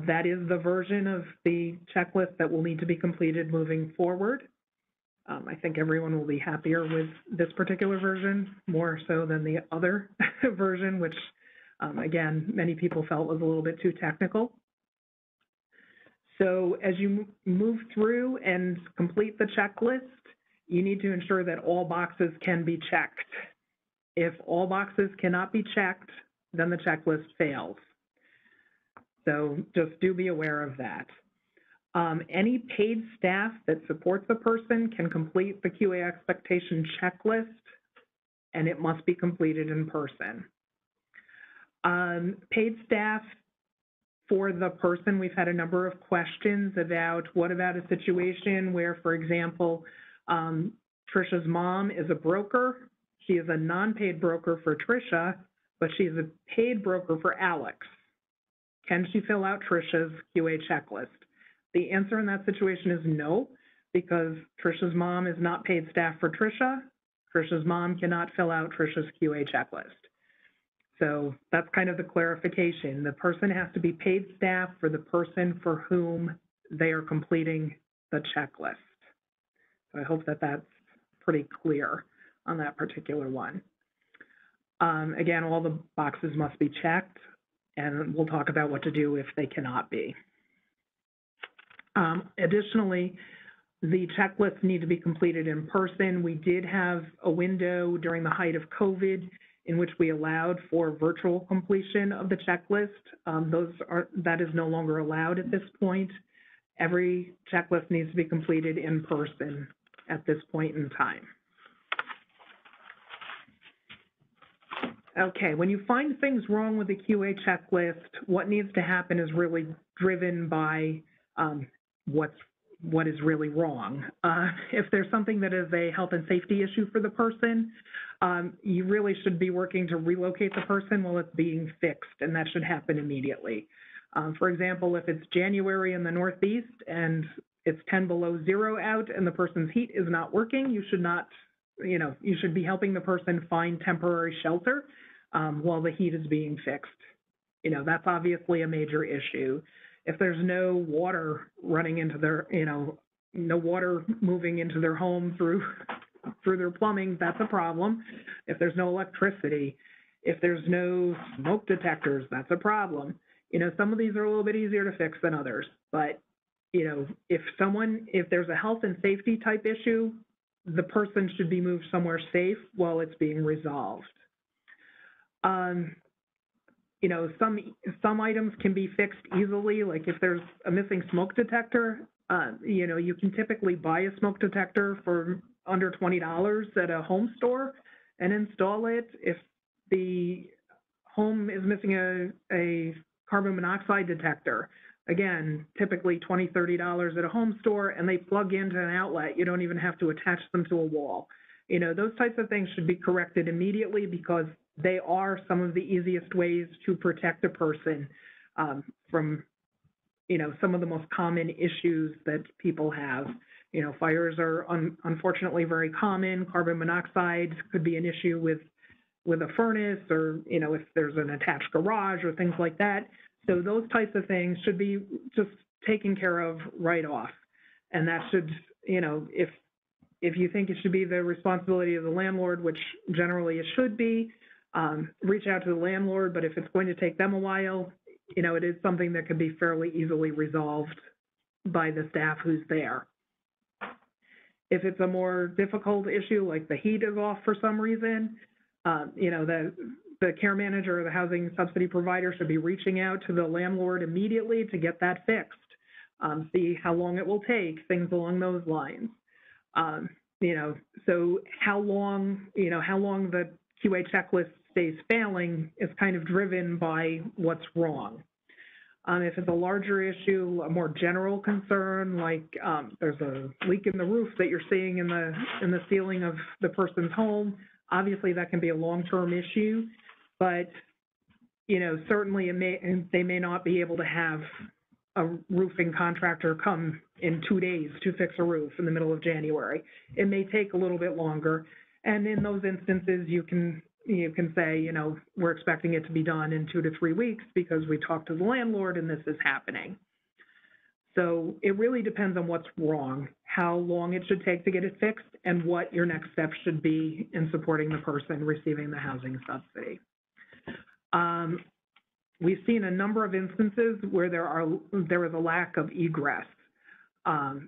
That is the version of the checklist that will need to be completed moving forward. I think everyone will be happier with this particular version, more so than the other version, which, again, many people felt was a little bit too technical. So as you move through and complete the checklist, you need to ensure that all boxes can be checked. If all boxes cannot be checked, then the checklist fails. So just do be aware of that. Any paid staff that supports a person can complete the QA expectation checklist, and it must be completed in person. Paid staff for the person, we've had a number of questions about what about a situation where, for example, Trisha's mom is a broker. She is a non-paid broker for Trisha, but she's a paid broker for Alex. Can she fill out Trisha's QA checklist? The answer in that situation is no, because Trisha's mom is not paid staff for Trisha. Trisha's mom cannot fill out Trisha's QA checklist. So that's kind of the clarification. The person has to be paid staff for the person for whom they are completing the checklist. So I hope that that's pretty clear on that particular one. Again, all the boxes must be checked, and we'll talk about what to do if they cannot be. Additionally, the checklists need to be completed in person. We did have a window during the height of COVID in which we allowed for virtual completion of the checklist. That is no longer allowed at this point. Every checklist needs to be completed in person at this point in time. Okay, when you find things wrong with the QA checklist, what needs to happen is really driven by what is really wrong. If there's something that is a health and safety issue for the person, you really should be working to relocate the person while it's being fixed, and that should happen immediately. For example, if it's January in the Northeast and it's 10 below zero out and the person's heat is not working, you should not, you should be helping the person find temporary shelter while the heat is being fixed. That's obviously a major issue. If there's no water running into their, no water moving into their home through their plumbing, that's a problem. If there's no electricity, if there's no smoke detectors, that's a problem. Some of these are a little bit easier to fix than others, but, if there's a health and safety type issue, the person should be moved somewhere safe while it's being resolved. Some items can be fixed easily, like if there's a missing smoke detector, you can typically buy a smoke detector for under $20 at a home store and install it. If the home is missing a carbon monoxide detector, again, typically $20, $30 at a home store, and they plug into an outlet. You don't even have to attach them to a wall. Those types of things should be corrected immediately because they are some of the easiest ways to protect a person from, some of the most common issues that people have. Fires are unfortunately very common. Carbon monoxide could be an issue with a furnace, or, if there's an attached garage or things like that. So those types of things should be just taken care of right off. And that should, you know, if you think it should be the responsibility of the landlord, which generally it should be, reach out to the landlord, but if it's going to take them a while, you know, it is something that can be fairly easily resolved by the staff who's there. If it's a more difficult issue, like the heat is off for some reason, you know, the care manager or the housing subsidy provider should be reaching out to the landlord immediately to get that fixed, see how long it will take, things along those lines. You know, so how long the QA checklist stays failing is kind of driven by what's wrong. If it's a larger issue, a more general concern, like there's a leak in the roof that you're seeing in the ceiling of the person's home, obviously that can be a long-term issue, but you know, certainly they may not be able to have a roofing contractor come in 2 days to fix a roof in the middle of January. It may take a little bit longer, and in those instances, you can say, you know, we're expecting it to be done in 2 to 3 weeks because we talked to the landlord and this is happening. So it really depends on what's wrong, how long it should take to get it fixed, and what your next steps should be in supporting the person receiving the housing subsidy. We've seen a number of instances where there is a lack of egress,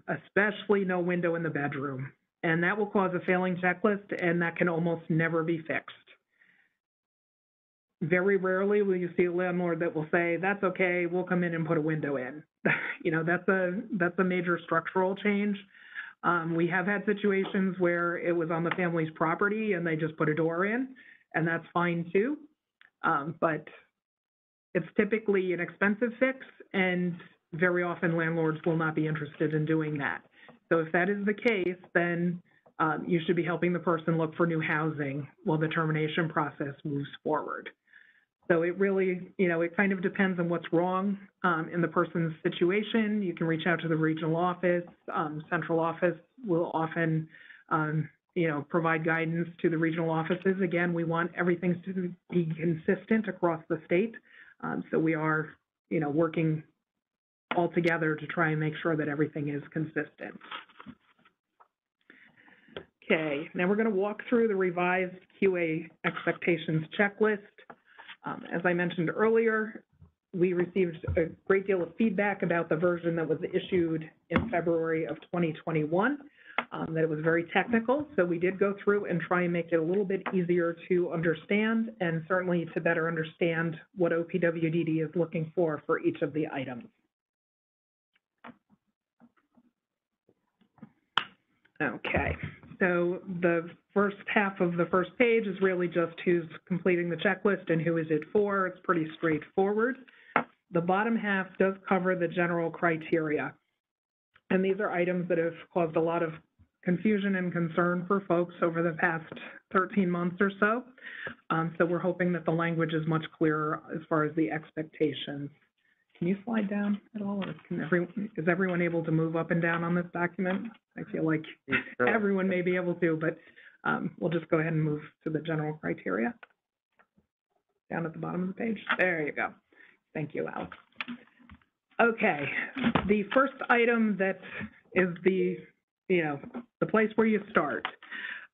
especially no window in the bedroom, and that will cause a failing checklist, and that can almost never be fixed. Very rarely will you see a landlord that will say, that's okay, we'll come in and put a window in. You know, that's a major structural change. We have had situations where it was on the family's property and they just put a door in, and that's fine too. But it's typically an expensive fix, and very often landlords will not be interested in doing that. So if that is the case, then you should be helping the person look for new housing while the termination process moves forward. So it really, you know, it kind of depends on what's wrong in the person's situation. You can reach out to the regional office. Central office will often, you know, provide guidance to the regional offices. Again, we want everything to be consistent across the state. So we are, you know, working all together to try and make sure that everything is consistent. Okay, now we're going to walk through the revised QA expectations checklist. As I mentioned earlier, we received a great deal of feedback about the version that was issued in February of 2021, that it was very technical. So we did go through and try and make it a little bit easier to understand, and certainly to better understand what OPWDD is looking for each of the items. Okay, so the first half of the first page is really just who's completing the checklist and who is it for. It's pretty straightforward. The bottom half does cover the general criteria, and these are items that have caused a lot of confusion and concern for folks over the past 13 months or so. So we're hoping that the language is much clearer as far as the expectations. Can you slide down at all, or is everyone able to move up and down on this document? I feel like everyone may be able to, but we'll just go ahead and move to the general criteria. Down at the bottom of the page. There you go. Thank you, Alex. Okay, the first item that is the place where you start.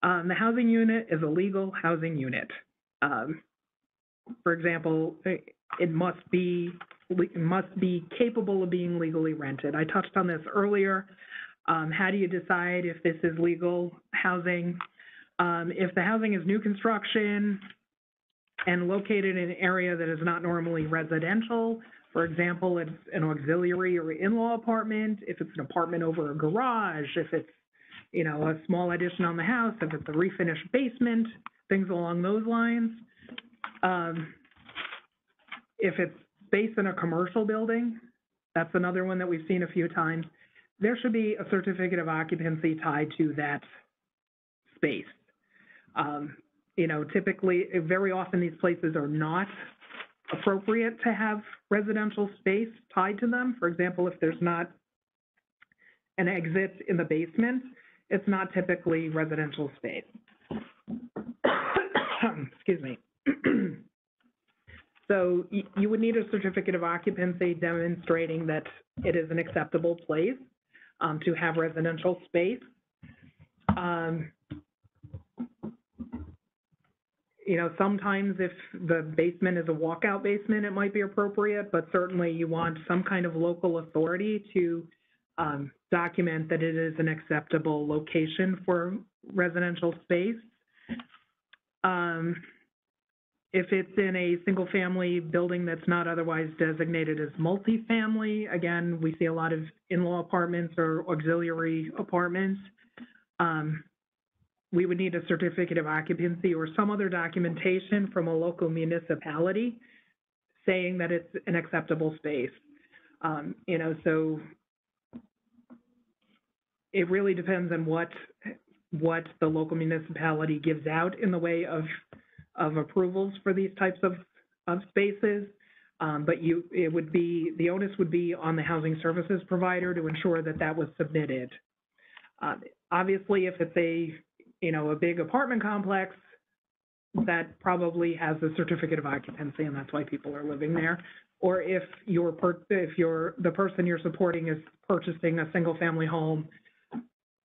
The housing unit is a legal housing unit. For example, it must be capable of being legally rented. I touched on this earlier. How do you decide if this is legal housing? If the housing is new construction and located in an area that is not normally residential, for example, it's an auxiliary or in-law apartment, if it's an apartment over a garage, if it's, you know, a small addition on the house, if it's a refinished basement, things along those lines. If it's space in a commercial building, that's another one that we've seen a few times. There should be a certificate of occupancy tied to that space. You know, typically, very often these places are not appropriate to have residential space tied to them. For example, if there's not an exit in the basement, it's not typically residential space. Excuse me. So you would need a certificate of occupancy demonstrating that it is an acceptable place to have residential space. You know, sometimes if the basement is a walkout basement, it might be appropriate, but certainly you want some kind of local authority to document that it is an acceptable location for residential space. If it's in a single-family building that's not otherwise designated as multifamily, again, we see a lot of in-law apartments or auxiliary apartments. We would need a certificate of occupancy or some other documentation from a local municipality saying that it's an acceptable space. You know, so it really depends on what the local municipality gives out in the way of approvals for these types of spaces. But the onus would be on the housing services provider to ensure that that was submitted. Obviously, if it's a big apartment complex, that probably has a certificate of occupancy, and that's why people are living there. Or if the person you're supporting is purchasing a single-family home,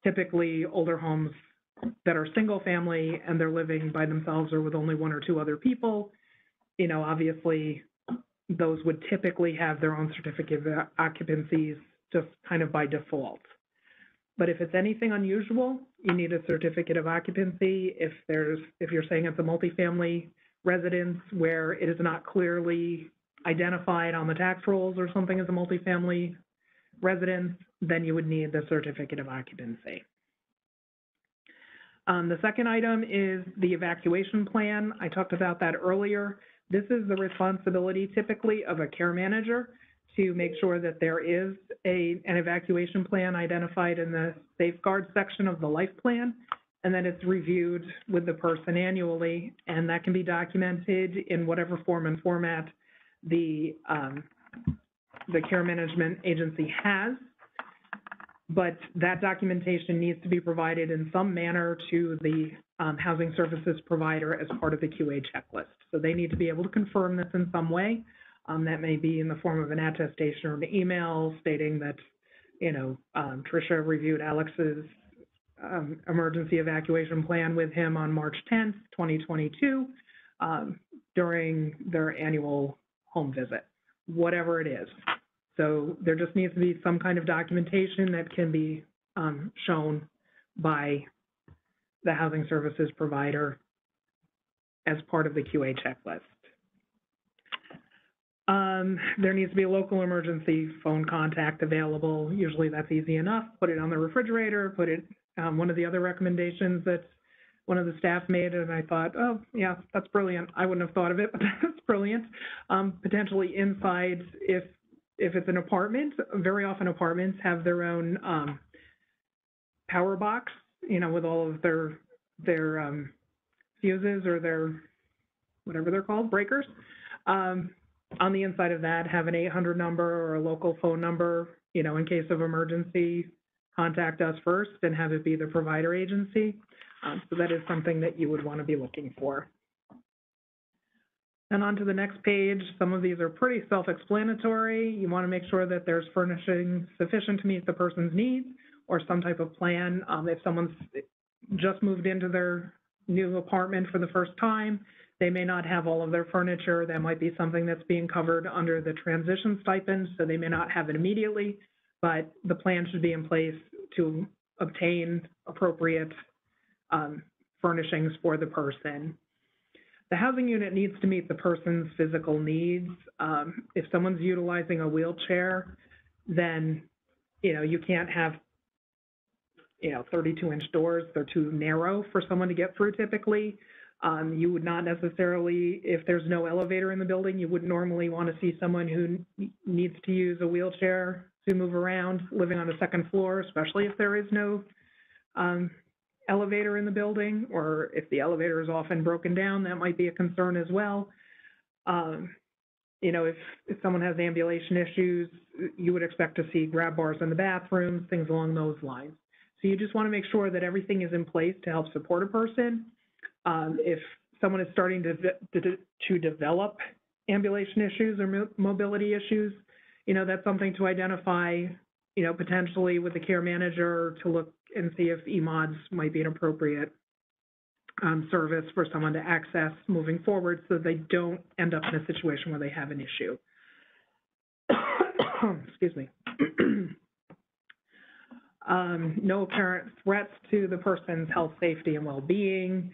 typically older homes that are single-family and they're living by themselves or with only one or two other people, you know, obviously those would typically have their own certificate of occupancies just kind of by default. But if it's anything unusual, you need a certificate of occupancy. If you're saying it's a multifamily residence where it is not clearly identified on the tax rolls or something as a multifamily residence, then you would need the certificate of occupancy. The second item is the evacuation plan. I talked about that earlier. This is the responsibility typically of a care manager to make sure that there is an evacuation plan identified in the safeguard section of the life plan, and that it's reviewed with the person annually, and that can be documented in whatever form and format the care management agency has. But that documentation needs to be provided in some manner to the housing services provider as part of the QA checklist. So they need to be able to confirm this in some way. That may be in the form of an attestation or an email stating that, you know, Tricia reviewed Alex's emergency evacuation plan with him on March 10th, 2022, during their annual home visit, whatever it is. So there just needs to be some kind of documentation that can be shown by the housing services provider as part of the QA checklist. There needs to be a local emergency phone contact available. Usually that's easy enough. Put it on the refrigerator, put it, one of the other recommendations that one of the staff made, and I thought, oh, yeah, that's brilliant. I wouldn't have thought of it, but that's brilliant. Potentially inside, if it's an apartment, very often apartments have their own power box, you know, with all of their fuses or their, whatever they're called, breakers. On the inside of that, have an 800 number or a local phone number, you know, in case of emergency, contact us first and have it be the provider agency. So that is something that you would want to be looking for. And on to the next page, some of these are pretty self-explanatory. You want to make sure that there's furnishing sufficient to meet the person's needs or some type of plan. If someone's just moved into their new apartment for the first time, they may not have all of their furniture. That might be something that's being covered under the transition stipend, so they may not have it immediately, but the plan should be in place to obtain appropriate furnishings for the person. The housing unit needs to meet the person's physical needs. If someone's utilizing a wheelchair, then, you know, you can't have, you know, 32-inch doors. They're too narrow for someone to get through typically. You would not necessarily, if there's no elevator in the building, you wouldn't normally want to see someone who needs to use a wheelchair to move around living on the second floor, especially if there is no elevator in the building, or if the elevator is often broken down, that might be a concern as well. You know, if someone has ambulation issues, you would expect to see grab bars in the bathrooms, things along those lines. So you just want to make sure that everything is in place to help support a person. If someone is starting to develop ambulation issues or mobility issues, that's something to identify, potentially with the care manager to look and see if EMODs might be an appropriate service for someone to access moving forward so they don't end up in a situation where they have an issue. Excuse me. No apparent threats to the person's health, safety, and well-being,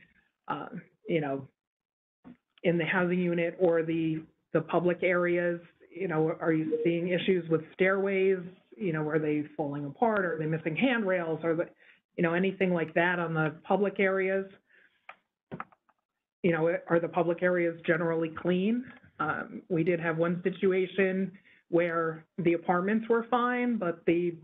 in the housing unit or the public areas. Are you seeing issues with stairways? Are they falling apart? Are they missing handrails? Or anything like that on the public areas? Are the public areas generally clean? We did have one situation where the apartments were fine, but the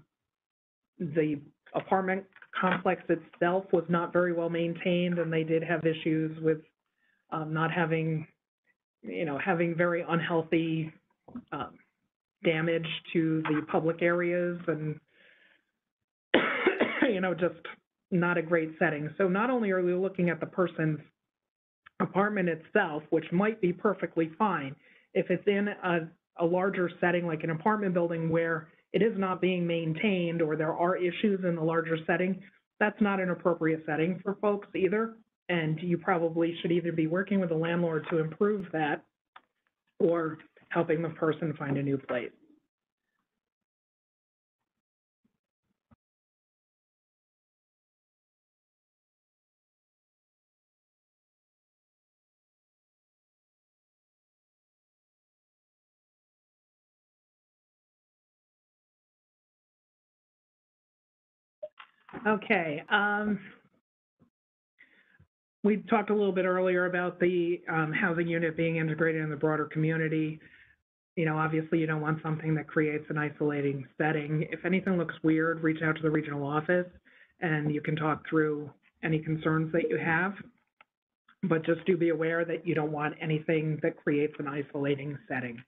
apartment complex itself was not very well maintained, and they did have issues with not having, having very unhealthy damage to the public areas and, just not a great setting. So not only are we looking at the person's apartment itself, which might be perfectly fine, if it's in a larger setting like an apartment building where it is not being maintained or there are issues in the larger setting, that's not an appropriate setting for folks either. And you probably should either be working with the landlord to improve that or helping the person find a new place. Okay. We talked a little bit earlier about the housing unit being integrated in the broader community. Obviously you don't want something that creates an isolating setting. If anything looks weird, reach out to the regional office and you can talk through any concerns that you have. But just do be aware that you don't want anything that creates an isolating setting.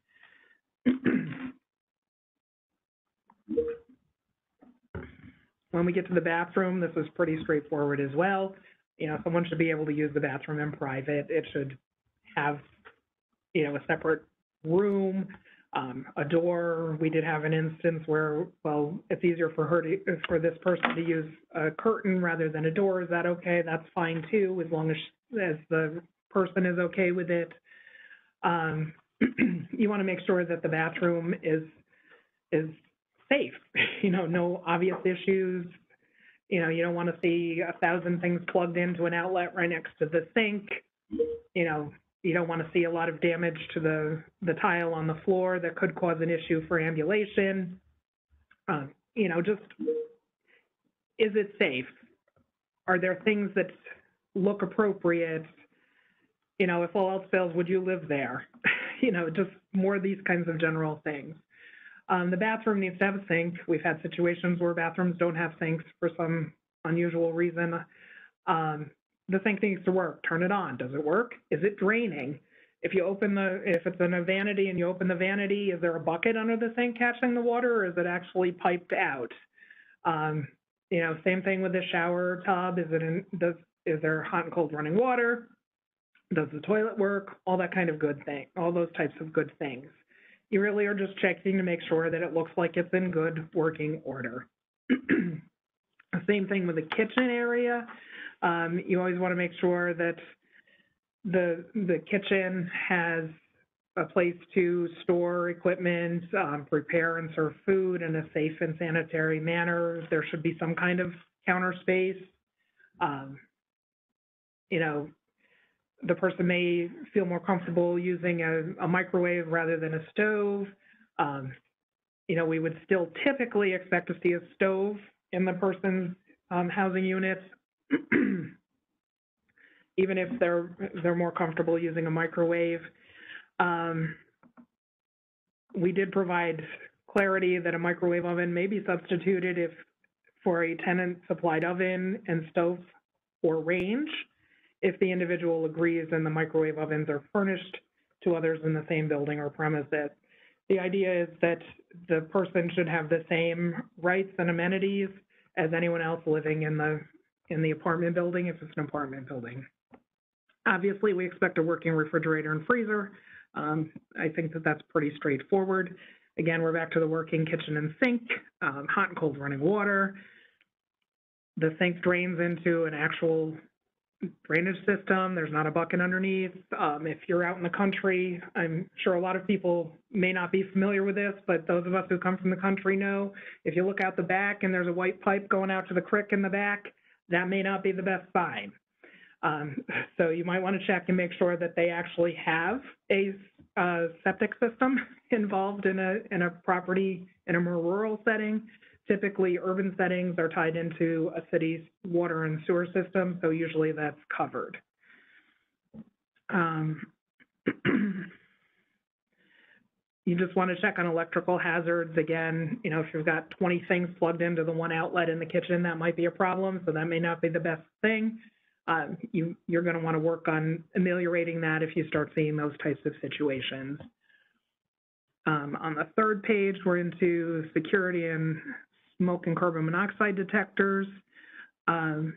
When we get to the bathroom, this is pretty straightforward as well. Someone should be able to use the bathroom in private. It should have, a separate room, a door. We did have an instance where, well, it's easier for this person to use a curtain rather than a door. Is that okay? That's fine too, as long as the person is okay with it. You want to make sure that the bathroom is safe, no obvious issues. You don't want to see 1,000 things plugged into an outlet right next to the sink. You don't want to see a lot of damage to the tile on the floor that could cause an issue for ambulation. Just, is it safe? Are there things that look appropriate? If all else fails, would you live there? Just more of these kinds of general things. The bathroom needs to have a sink. We've had situations where bathrooms don't have sinks for some unusual reason. The sink needs to work. Turn it on. Does it work? Is it draining? If it's in a vanity and you open the vanity, is there a bucket under the sink catching the water, or is it actually piped out? Same thing with the shower tub. Is there hot and cold running water? Does the toilet work? All that kind of good thing. All those types of good things. You really are just checking to make sure that it looks like it's in good working order. Same thing with the kitchen area. You always want to make sure that the kitchen has a place to store equipment, prepare and serve food in a safe and sanitary manner. There should be some kind of counter space. The person may feel more comfortable using a microwave rather than a stove. We would still typically expect to see a stove in the person's housing units, even if they're more comfortable using a microwave. We did provide clarity that a microwave oven may be substituted for a tenant-supplied oven and stove or range, if the individual agrees and the microwave ovens are furnished to others in the same building or premises. The idea is that the person should have the same rights and amenities as anyone else living in the apartment building, if it's an apartment building. Obviously, we expect a working refrigerator and freezer. I think that that's pretty straightforward. Again, we're back to the working kitchen and sink, hot and cold running water. The sink drains into an actual drainage system. There's not a bucket underneath. If you're out in the country, I'm sure a lot of people may not be familiar with this, but those of us who come from the country know if you look out the back and there's a white pipe going out to the creek in the back, that may not be the best sign. So you might want to check and make sure that they actually have a septic system involved in a property in a more rural setting. Typically, urban settings are tied into a city's water and sewer system, so usually that's covered. You just want to check on electrical hazards. Again, you know, if you've got 20 things plugged into the one outlet in the kitchen, that might be a problem, so that may not be the best thing. You're going to want to work on ameliorating that if you start seeing those types of situations. On the third page, we're into security and smoke and carbon monoxide detectors. The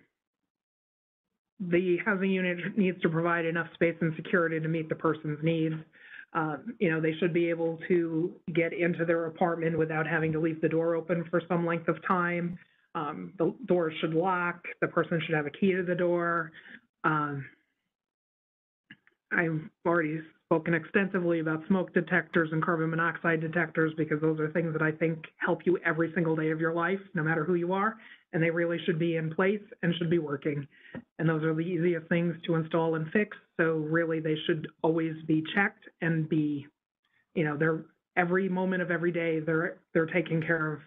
housing unit needs to provide enough space and security to meet the person's needs. You know, they should be able to get into their apartment without having to leave the door open for some length of time. The door should lock. The person should have a key to the door. I've already spoken extensively about smoke detectors and carbon monoxide detectors because those are things that I think help you every single day of your life, no matter who you are, and they really should be in place and should be working. And those are the easiest things to install and fix, so really they should always be checked and be, you know, they're every moment of every day, they're taking care of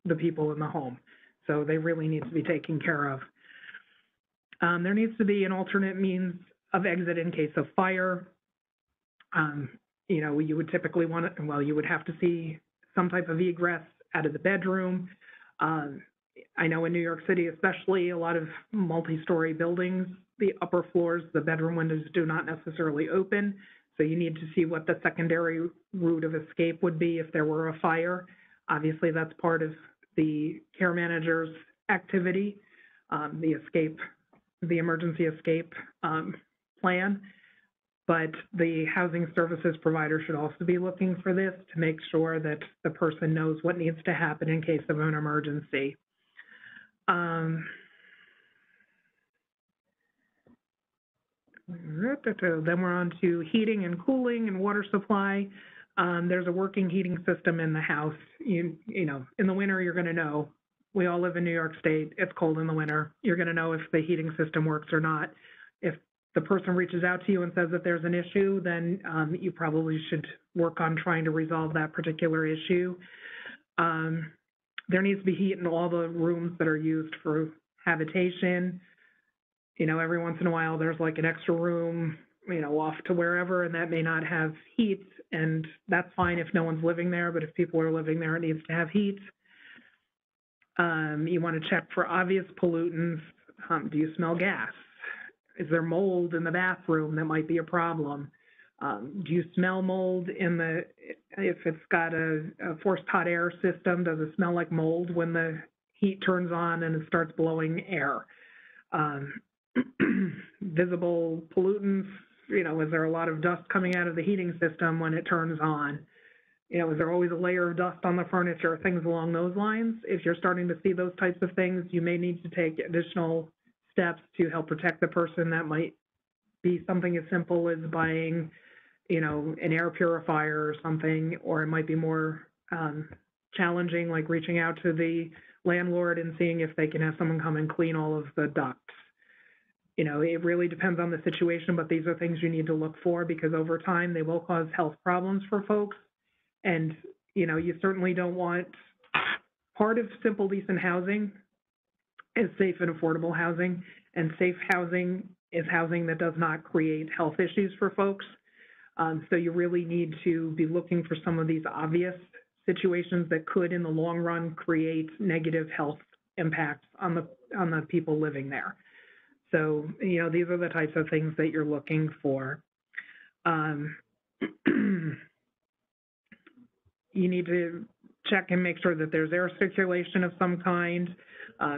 the people in the home. So they really need to be taken care of. There needs to be an alternate means of exit in case of fire. You know, you would typically want to, well, you would have to see some type of egress out of the bedroom. I know in New York City, especially, a lot of multi-story buildings, the upper floors, the bedroom windows do not necessarily open. So you need to see what the secondary route of escape would be if there were a fire. Obviously, that's part of the care manager's activity, the emergency escape plan. But the housing services provider should also be looking for this to make sure that the person knows what needs to happen in case of an emergency. Then we're on to heating and cooling and water supply. There's a working heating system in the house. You know, in the winter, you're going to know. We all live in New York State. It's cold in the winter. You're going to know if the heating system works or not. If the person reaches out to you and says that there's an issue, then you probably should work on trying to resolve that particular issue. There needs to be heat in all the rooms that are used for habitation. You know, every once in a while, there's like an extra room, you know, off to wherever, and that may not have heat, and that's fine if no one's living there, but if people are living there, it needs to have heat. You want to check for obvious pollutants. Do you smell gas? Is there mold in the bathroom that might be a problem? Do you smell mold if it's got a forced hot air system, does it smell like mold when the heat turns on and it starts blowing air? Visible pollutants, you know, is there a lot of dust coming out of the heating system when it turns on? You know, is there always a layer of dust on the furniture, things along those lines? If you're starting to see those types of things, you may need to take additional steps to help protect the person. That might be something as simple as buying, you know, an air purifier or something, or it might be more challenging, like reaching out to the landlord and seeing if they can have someone come and clean all of the ducts. You know, it really depends on the situation, but these are things you need to look for because over time they will cause health problems for folks. And, you know, you certainly don't want, part of simple, decent housing is safe and affordable housing, and safe housing is housing that does not create health issues for folks. So you really need to be looking for some of these obvious situations that could, in the long run, create negative health impacts on the people living there. So, you know, these are the types of things that you're looking for. You need to check and make sure that there's air circulation of some kind,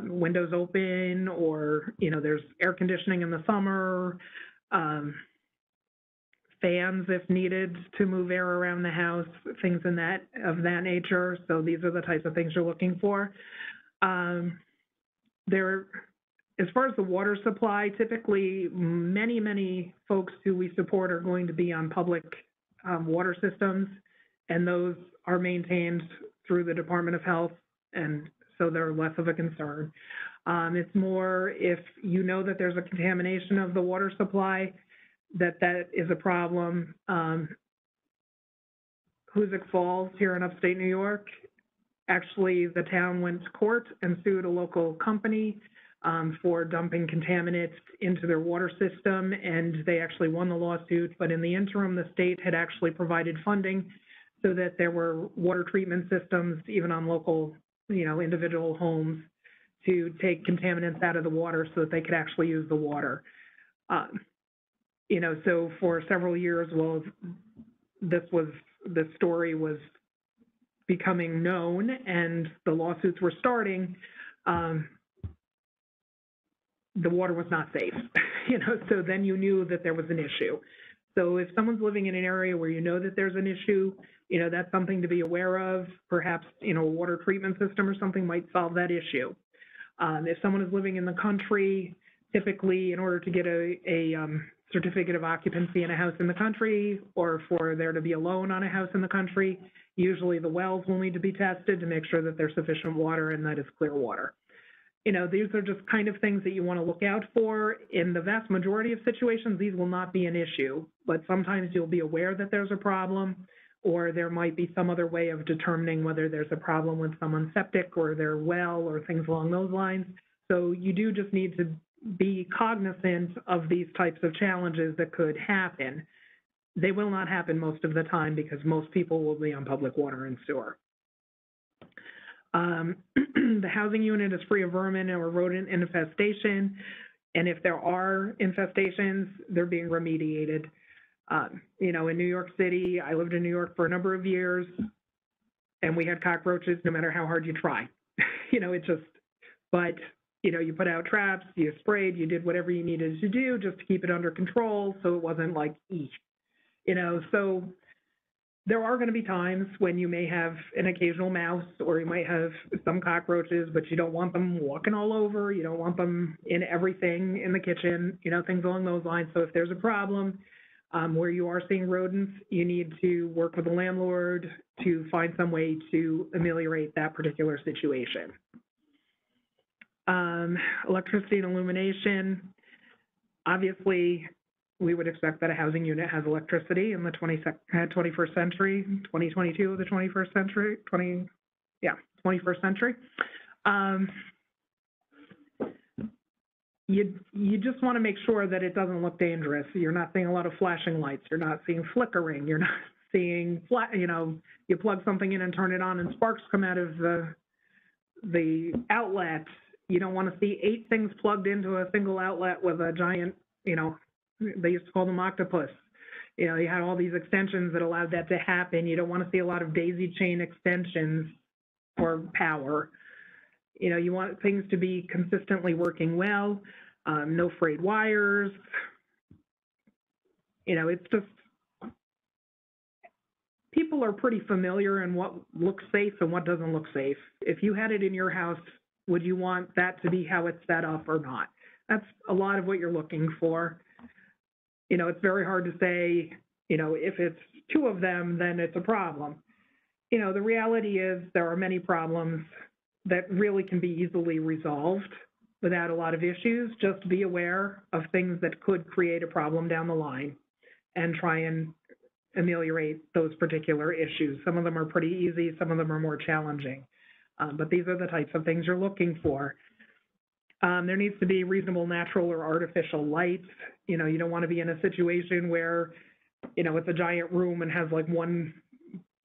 windows open, or, you know, there's air conditioning in the summer, fans if needed to move air around the house, things of that nature. So these are the types of things you're looking for. As far as the water supply, typically many folks who we support are going to be on public water systems, and those are maintained through the Department of Health, and so they're less of a concern. It's more if you know that there's a contamination of the water supply, that is a problem. Hoosick Falls here in upstate New York, actually the town went to court and sued a local company for dumping contaminants into their water system, and they actually won the lawsuit. But in the interim, the state had actually provided funding so that there were water treatment systems, even on local, individual homes, to take contaminants out of the water so that they could actually use the water. So for several years, while this story was becoming known and the lawsuits were starting, the water was not safe, so then you knew that there was an issue. So if someone's living in an area where you know that there's an issue, that's something to be aware of. Perhaps, a water treatment system or something might solve that issue. If someone is living in the country, typically in order to get a certificate of occupancy in a house in the country, or for there to be a loan on a house in the country, usually the wells will need to be tested to make sure that there's sufficient water and that it's clear water. These are just kind of things that you want to look out for. In the vast majority of situations, these will not be an issue, but sometimes you'll be aware that there's a problem, or there might be some other way of determining whether there's a problem with someone's septic or their well or things along those lines. So you do just need to be cognizant of these types of challenges that could happen. They will not happen most of the time because most people will be on public water and sewer. The housing unit is free of vermin or rodent infestation, and if there are infestations, they're being remediated. In New York City, I lived in New York for a number of years, and we had cockroaches no matter how hard you try. You put out traps, you sprayed, you did whatever you needed to do just to keep it under control, so it wasn't like, so there are going to be times when you may have an occasional mouse, or you might have some cockroaches, but you don't want them walking all over. You don't want them in everything in the kitchen, things along those lines. So if there's a problem where you are seeing rodents, you need to work with the landlord to find some way to ameliorate that particular situation. Electricity and illumination. Obviously, we would expect that a housing unit has electricity in the 21st century, 2022 of the 21st century, 21st century. You just want to make sure that it doesn't look dangerous. You're not seeing a lot of flashing lights. You're not seeing flickering. You're not seeing, you plug something in and turn it on and sparks come out of the outlet. You don't want to see 8 things plugged into a single outlet with a giant, they used to call them octopus. You had all these extensions that allowed that to happen. You don't want to see a lot of daisy chain extensions for power. You want things to be consistently working well, no frayed wires. It's just, people are pretty familiar in what looks safe and what doesn't look safe. If you had it in your house, would you want that to be how it's set up or not? That's a lot of what you're looking for. It's very hard to say, if it's 2 of them, then it's a problem. The reality is there are many problems that really can be easily resolved without a lot of issues. Just be aware of things that could create a problem down the line and try and ameliorate those particular issues. Some of them are pretty easy, some of them are more challenging. But these are the types of things you're looking for. There needs to be reasonable natural or artificial lights. You don't want to be in a situation where, it's a giant room and has like one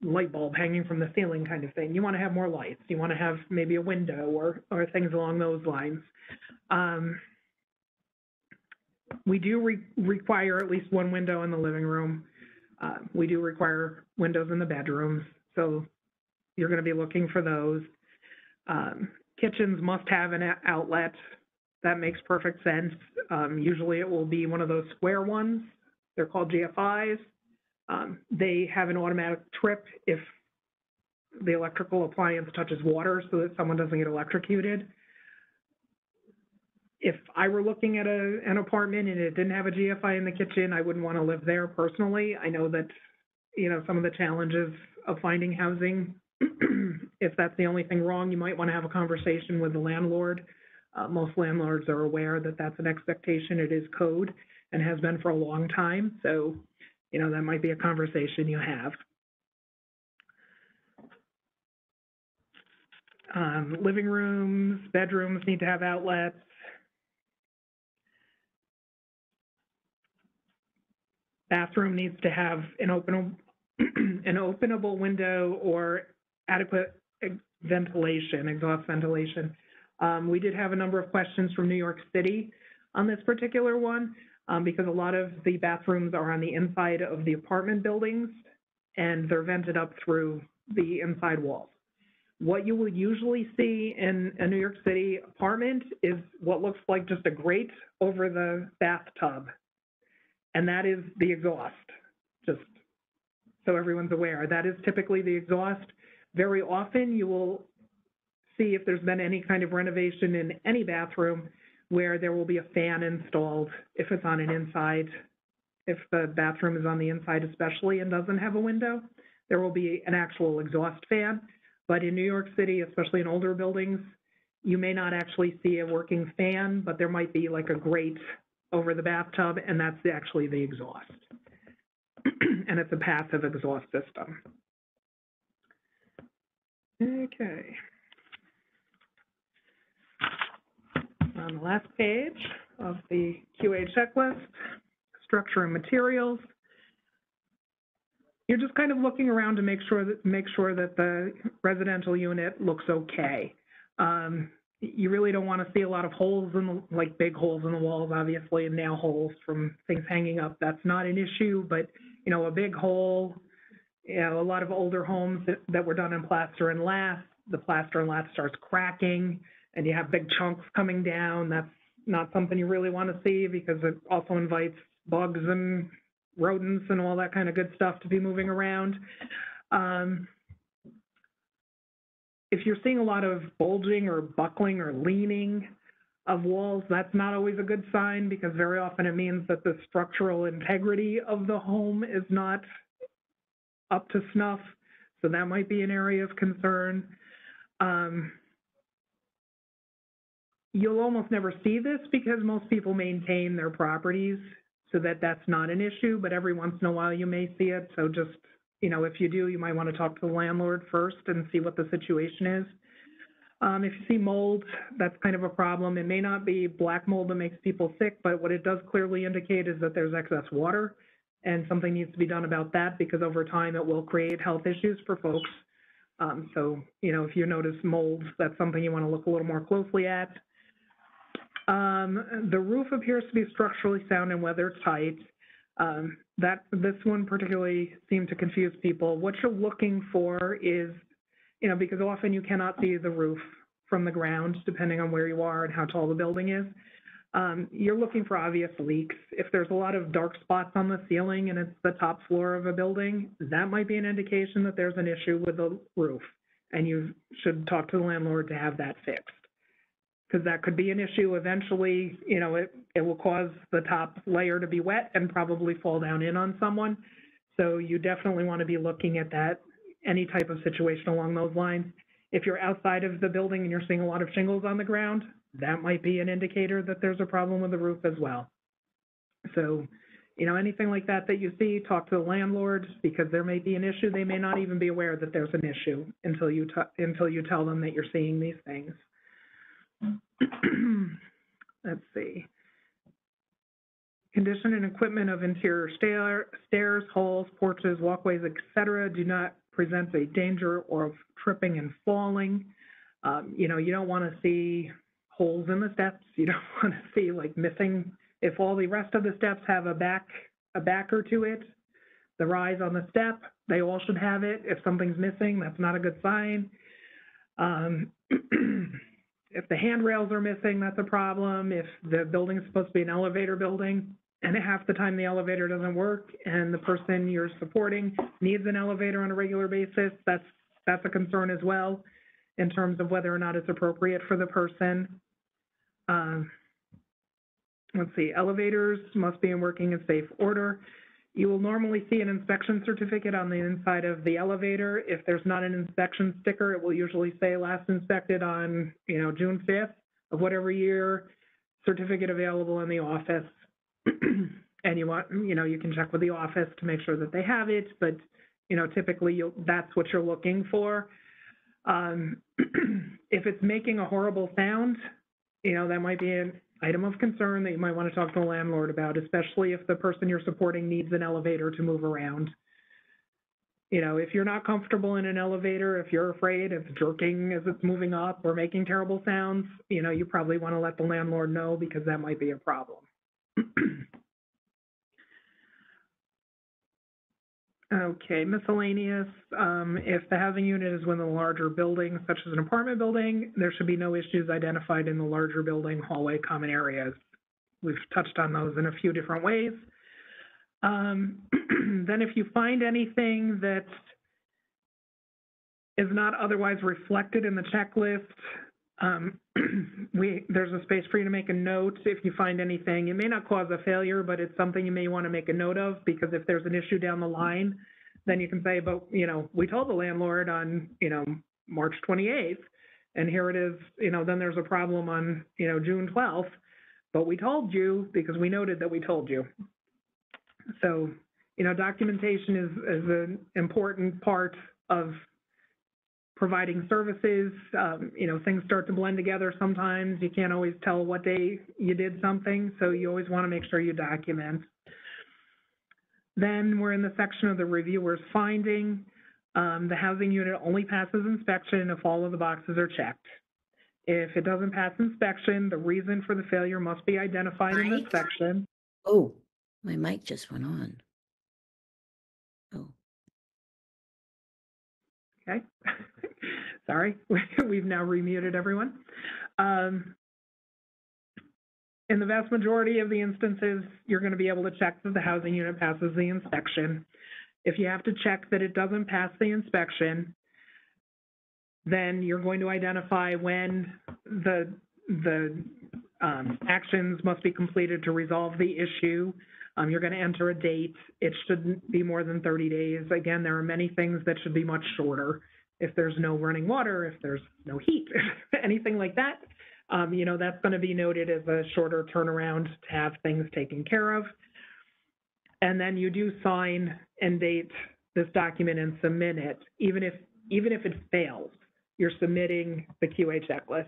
light bulb hanging from the ceiling kind of thing. You want to have more lights. You want to have maybe a window or things along those lines. We do require at least 1 window in the living room. We do require windows in the bedrooms, so you're going to be looking for those. Kitchens must have an outlet. That makes perfect sense. Usually it will be one of those square ones They're called GFIs. They have an automatic trip if the electrical appliance touches water so that someone doesn't get electrocuted. If I were looking at an apartment and it didn't have a GFI in the kitchen, I wouldn't want to live there personally. I know that, you know, some of the challenges of finding housing, if that's the only thing wrong, you might want to have a conversation with the landlord. Most landlords are aware that that's an expectation. It is code and has been for a long time. So, you know, that might be a conversation you have. Living rooms, bedrooms need to have outlets. Bathroom needs to have an openable window or adequate ventilation, exhaust ventilation. We did have a number of questions from New York City on this particular one because a lot of the bathrooms are on the inside of the apartment buildings and they're vented up through the inside walls. What you will usually see in a New York City apartment is what looks like just a grate over the bathtub. And that is the exhaust, just so everyone's aware. That is typically the exhaust. Very often you will see if there's been any kind of renovation in any bathroom where there will be a fan installed if it's on an inside, if the bathroom is on the inside especially and doesn't have a window, there will be an actual exhaust fan. But in New York City, especially in older buildings, you may not actually see a working fan, but there might be like a grate over the bathtub, and that's actually the exhaust. And it's a passive exhaust system. Okay. On the last page of the QA checklist, structure and materials. You're just kind of looking around to make sure that the residential unit looks okay. You really don't want to see a lot of holes in the, like big holes in the walls, obviously, and nail holes from things hanging up. That's not an issue, but you know, a big hole, you know, a lot of older homes that were done in plaster and lath, the plaster and lath starts cracking and you have big chunks coming down. That's not something you really want to see because it also invites bugs and rodents and all that kind of good stuff to be moving around. If you're seeing a lot of bulging or buckling or leaning of walls, that's not always a good sign because very often it means that the structural integrity of the home is not up to snuff. So that might be an area of concern. You'll almost never see this because most people maintain their properties so that that's not an issue, but every once in a while you may see it. So just, you know, if you do, you might want to talk to the landlord first and see what the situation is. If you see mold, that's kind of a problem. It may not be black mold that makes people sick, but what it does clearly indicate is that there's excess water and something needs to be done about that because over time it will create health issues for folks. So, you know, if you notice mold, that's something you want to look a little more closely at. The roof appears to be structurally sound and weather tight. This one particularly seemed to confuse people. What you're looking for is, you know, because often you cannot see the roof from the ground, depending on where you are and how tall the building is. You're looking for obvious leaks. If there's a lot of dark spots on the ceiling and it's the top floor of a building, that might be an indication that there's an issue with the roof, and you should talk to the landlord to have that fixed. Because that could be an issue eventually, you know, it will cause the top layer to be wet and probably fall down in on someone. So you definitely want to be looking at that, any type of situation along those lines. If you're outside of the building and you're seeing a lot of shingles on the ground, that might be an indicator that there's a problem with the roof as well. So, you know, anything like that that you see, talk to the landlord because there may be an issue. They may not even be aware that there's an issue until you tell them that you're seeing these things. Let's see. Condition and equipment of interior stairs, halls, porches, walkways, etc. do not present a danger or of tripping and falling. You know, you don't want to see holes in the steps. You don't want to see like missing. If all the rest of the steps have a backer to it, the rise on the step, they all should have it. If something's missing, that's not a good sign. If the handrails are missing, that's a problem. If the building is supposed to be an elevator building, and half the time the elevator doesn't work, and the person you're supporting needs an elevator on a regular basis, that's a concern as well in terms of whether or not it's appropriate for the person. Let's see, elevators must be in working and safe order. You will normally see an inspection certificate on the inside of the elevator. If there's not an inspection sticker, it will usually say last inspected on, June 5th of whatever year, certificate available in the office. And you can check with the office to make sure that they have it, but, typically that's what you're looking for. If it's making a horrible sound, that might be an item of concern that you might want to talk to the landlord about, especially if the person you're supporting needs an elevator to move around. If you're not comfortable in an elevator, if you're afraid of jerking as it's moving up or making terrible sounds, you probably want to let the landlord know, because that might be a problem. Okay, miscellaneous. If the housing unit is within a larger building, such as an apartment building, there should be no issues identified in the larger building, hallway, common areas. We've touched on those in a few different ways. Then if you find anything that is not otherwise reflected in the checklist, there's a space for you to make a note if you find anything. It may not cause a failure, but it's something you may want to make a note of, because if there's an issue down the line, then you can say, but, we told the landlord on, March 28th, and here it is, then there's a problem on, June 12th, but we told you because we noted that we told you. So, documentation is an important part of providing services. Things start to blend together sometimes. You can't always tell what day you did something, so you always want to make sure you document. Then we're in the section of the reviewer's finding. The housing unit only passes inspection if all of the boxes are checked. If it doesn't pass inspection, the reason for the failure must be identified in this section. Oh, my mic just went on. Oh. Okay. Sorry, we've now remuted everyone. In the vast majority of the instances, you're going to be able to check that the housing unit passes the inspection. If you have to check that it doesn't pass the inspection, then you're going to identify when the actions must be completed to resolve the issue. You're going to enter a date. It shouldn't be more than 30 days. Again, there are many things that should be much shorter. If there's no running water, if there's no heat, anything like that, that's going to be noted as a shorter turnaround to have things taken care of. And then you do sign and date this document and submit it. Even if it fails, you're submitting the QA checklist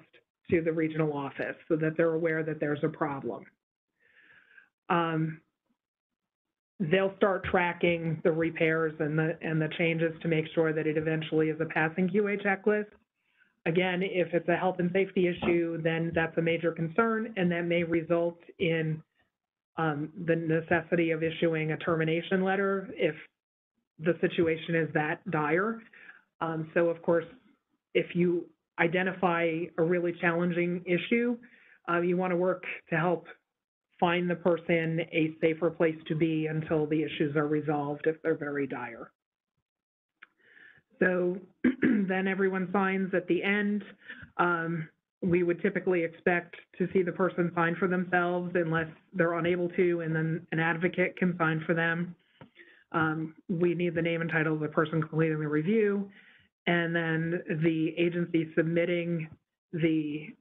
to the regional office so that they're aware that there's a problem. They'll start tracking the repairs and the changes to make sure that it eventually is a passing QA checklist. Again, if it's a health and safety issue, then that's a major concern, and that may result in the necessity of issuing a termination letter if the situation is that dire. So, of course, if you identify a really challenging issue, you want to work to help find the person a safer place to be until the issues are resolved if they're very dire. So then everyone signs at the end. We would typically expect to see the person sign for themselves unless they're unable to, and then an advocate can sign for them. We need the name and title of the person completing the review, and then the agency submitting the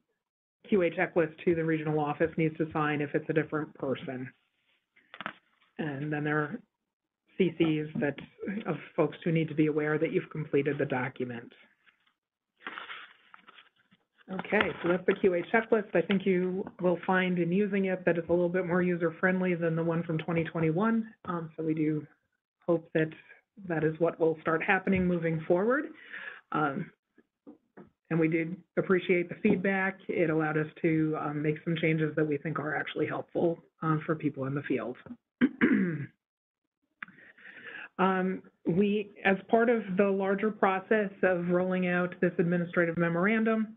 QA checklist to the regional office needs to sign if it's a different person. And then there are CCs of folks who need to be aware that you've completed the document. Okay, so that's the QA checklist. I think you will find in using it that it's a little bit more user-friendly than the one from 2021. So we do hope that that is what will start happening moving forward. And we did appreciate the feedback. It allowed us to make some changes that we think are actually helpful for people in the field. We, as part of the larger process of rolling out this administrative memorandum,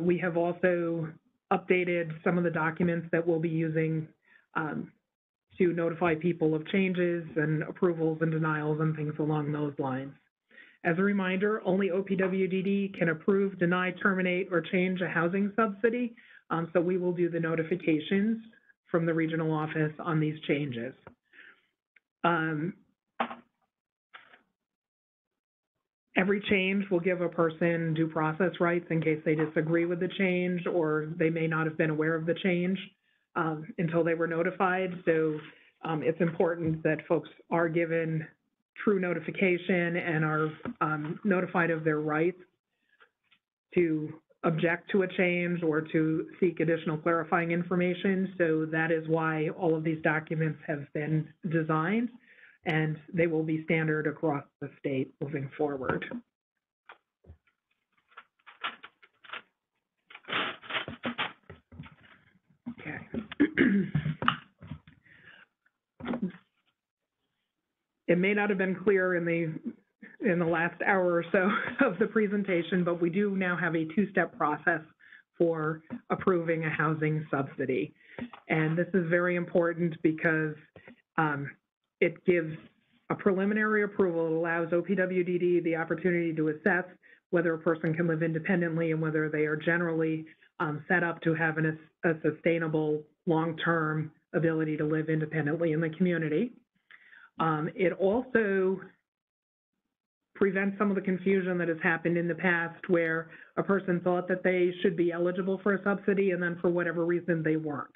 we have also updated some of the documents that we'll be using to notify people of changes and approvals and denials and things along those lines. As a reminder, only OPWDD can approve, deny, terminate, or change a housing subsidy, so we will do the notifications from the regional office on these changes. Every change will give a person due process rights in case they disagree with the change or they may not have been aware of the change until they were notified. So it's important that folks are given true notification and are notified of their rights to object to a change or to seek additional clarifying information. So that is why all of these documents have been designed, and they will be standard across the state moving forward. Okay. It may not have been clear in the last hour or so of the presentation, but we do now have a two-step process for approving a housing subsidy. And this is very important because it gives a preliminary approval. It allows OPWDD the opportunity to assess whether a person can live independently and whether they are generally set up to have a sustainable long-term ability to live independently in the community. It also prevents some of the confusion that has happened in the past where a person thought that they should be eligible for a subsidy and then for whatever reason they weren't.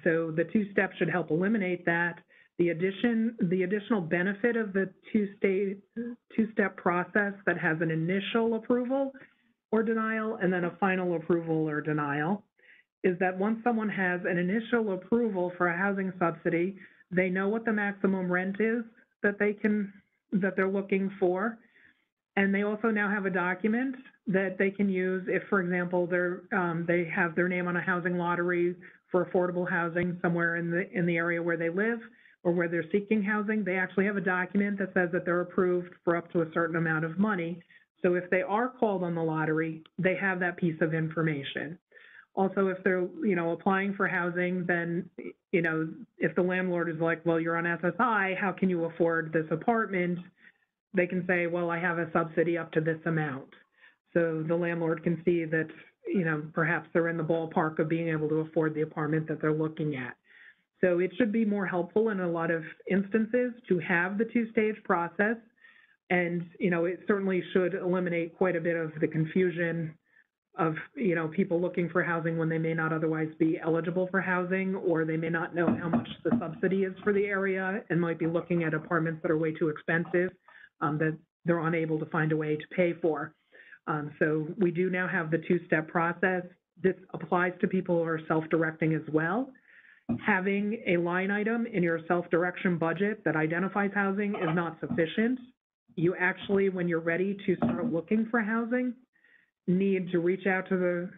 So the two steps should help eliminate that. The additional benefit of the two-step process that has an initial approval or denial and then a final approval or denial is that once someone has an initial approval for a housing subsidy, they know what the maximum rent is that they're looking for, and they also now have a document that they can use if, for example, they have their name on a housing lottery for affordable housing somewhere in the area where they live or where they're seeking housing. They actually have a document that says that they're approved for up to a certain amount of money. So if they are called on the lottery, they have that piece of information. Also, if they're, applying for housing, then, if the landlord is like, well, you're on SSI, how can you afford this apartment? They can say, well, I have a subsidy up to this amount. So the landlord can see that, perhaps they're in the ballpark of being able to afford the apartment that they're looking at. So it should be more helpful in a lot of instances to have the two-stage process. And, it certainly should eliminate quite a bit of the confusion of, people looking for housing when they may not otherwise be eligible for housing, or they may not know how much the subsidy is for the area and might be looking at apartments that are way too expensive that they're unable to find a way to pay for. So we do now have the two-step process. This applies to people who are self-directing as well. Having a line item in your self-direction budget that identifies housing is not sufficient. You actually, when you're ready to start looking for housing, need to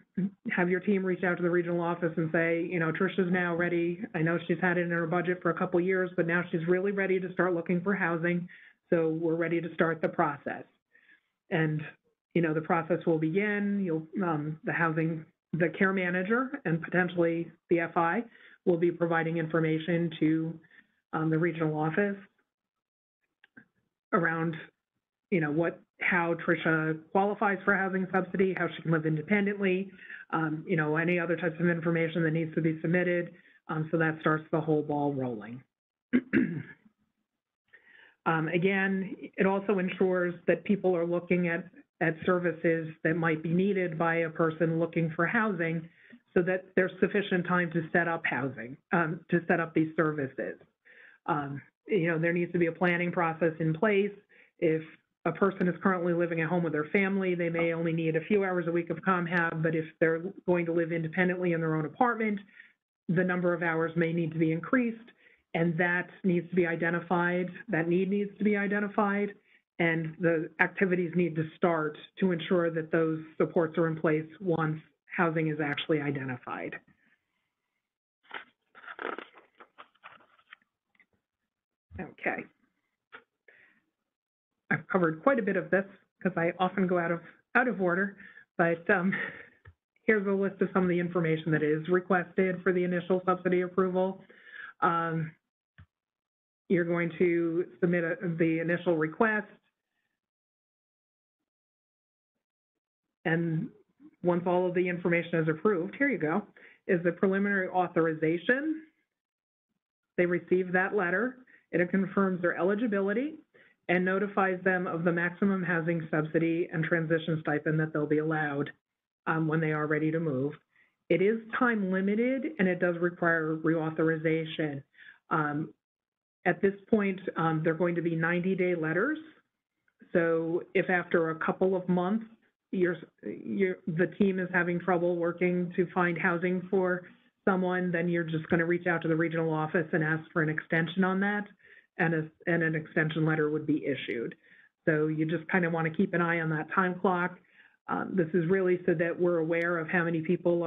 have your team reach out to the regional office and say, Tricia's now ready. I know she's had it in her budget for a couple of years, but now she's really ready to start looking for housing. So we're ready to start the process. And, the process will begin. The care manager and potentially the FI will be providing information to the regional office around, how Tricia qualifies for a housing subsidy, how she can live independently, any other types of information that needs to be submitted. So that starts the whole ball rolling. Again, it also ensures that people are looking at services that might be needed by a person looking for housing so that there's sufficient time to set up housing, to set up these services. There needs to be a planning process in place. If a person is currently living at home with their family, they may only need a few hours a week of ComHab, but if they're going to live independently in their own apartment, the number of hours may need to be increased, and that needs to be identified, that need needs to be identified, and the activities need to start to ensure that those supports are in place once housing is actually identified. Okay. I've covered quite a bit of this because I often go out of order, but here's a list of some of the information that is requested for the initial subsidy approval. you're going to submit the initial request. And once all of the information is approved, here you go, is the preliminary authorization. They receive that letter. It confirms their eligibility and notifies them of the maximum housing subsidy and transition stipend that they'll be allowed when they are ready to move. It is time limited and it does require reauthorization. At this point, they're going to be 90-day letters. So if after a couple of months, the team is having trouble working to find housing for someone, then you're just going to reach out to the regional office and ask for an extension on that, and an extension letter would be issued. So you just kind of want to keep an eye on that time clock. This is really so that we're aware of how many people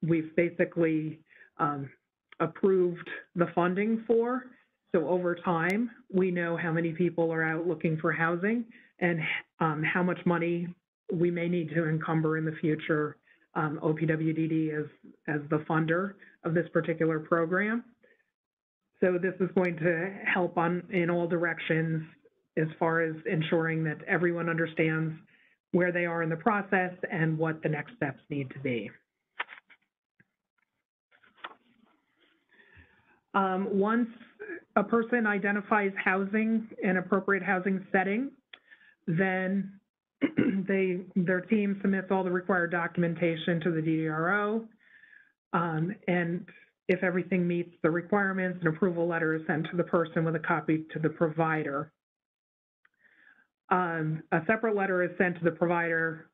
we've basically approved the funding for. So over time, we know how many people are out looking for housing and how much money we may need to encumber in the future, OPWDD as the funder of this particular program. So this is going to help in all directions as far as ensuring that everyone understands where they are in the process and what the next steps need to be. Once a person identifies housing, an appropriate housing setting, then their team submits all the required documentation to the DDRO, and if everything meets the requirements, an approval letter is sent to the person with a copy to the provider. A separate letter is sent to the provider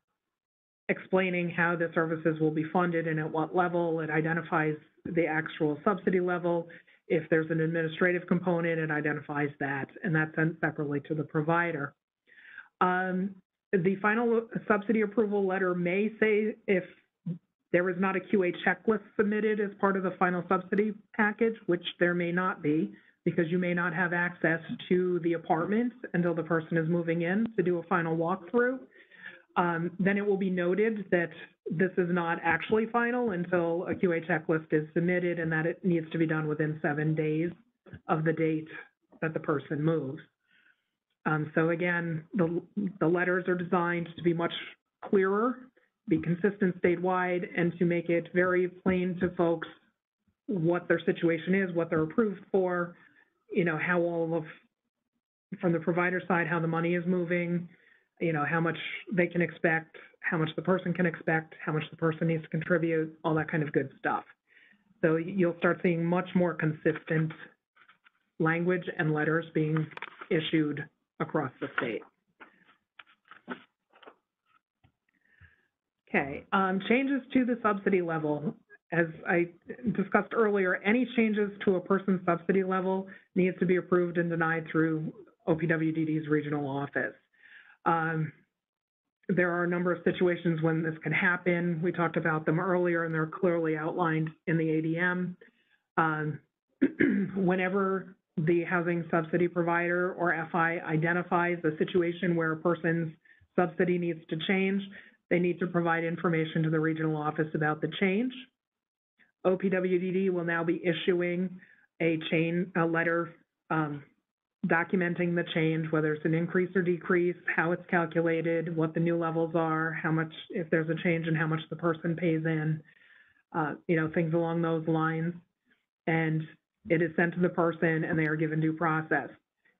explaining how the services will be funded and at what level. It identifies the actual subsidy level. If there's an administrative component, it identifies that, and that's sent separately to the provider. The final subsidy approval letter may say if there is not a QA checklist submitted as part of the final subsidy package, which there may not be, because you may not have access to the apartment until the person is moving in to do a final walkthrough. Then it will be noted that this is not actually final until a QA checklist is submitted and that it needs to be done within 7 days of the date that the person moves. So again, the letters are designed to be much clearer, be consistent statewide, and to make it very plain to folks what their situation is, what they're approved for, you know, how from the provider side, how the money is moving, you know, how much they can expect, how much the person can expect, how much the person needs to contribute, all that kind of good stuff. So you'll start seeing much more consistent language and letters being issued across the state. Okay, changes to the subsidy level. As I discussed earlier, any changes to a person's subsidy level needs to be approved and denied through OPWDD's regional office. There are a number of situations when this can happen. We talked about them earlier, and they're clearly outlined in the ADM. Whenever the housing subsidy provider or FI identifies a situation where a person's subsidy needs to change, they need to provide information to the regional office about the change. OPWDD will now be issuing a letter documenting the change, whether it's an increase or decrease, how it's calculated, what the new levels are, how much, if there's a change in how much the person pays in, you know, things along those lines. And it is sent to the person and they are given due process.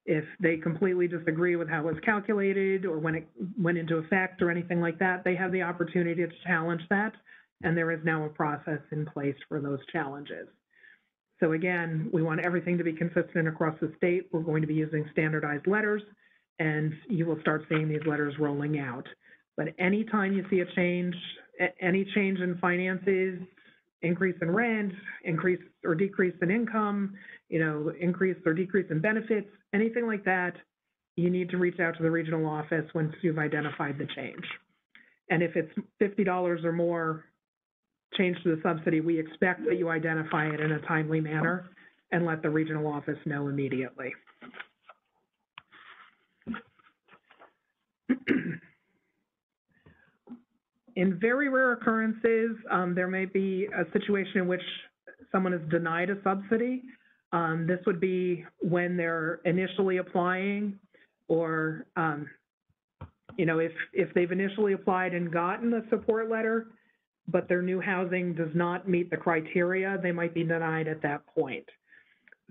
If they completely disagree with how it was calculated or when it went into effect or anything like that, they have the opportunity to challenge that, and there is now a process in place for those challenges. So again, we want everything to be consistent across the state. We're going to be using standardized letters, and you will start seeing these letters rolling out. But anytime you see a change, any change in finances, increase in rent, increase or decrease in income, you know, increase or decrease in benefits, anything like that, you need to reach out to the regional office once you've identified the change. And if it's $50 or more change to the subsidy, we expect that you identify it in a timely manner and let the regional office know immediately. In very rare occurrences, there may be a situation in which someone is denied a subsidy. This would be when they're initially applying, or, you know, if they've initially applied and gotten a support letter, but their new housing does not meet the criteria, they might be denied at that point.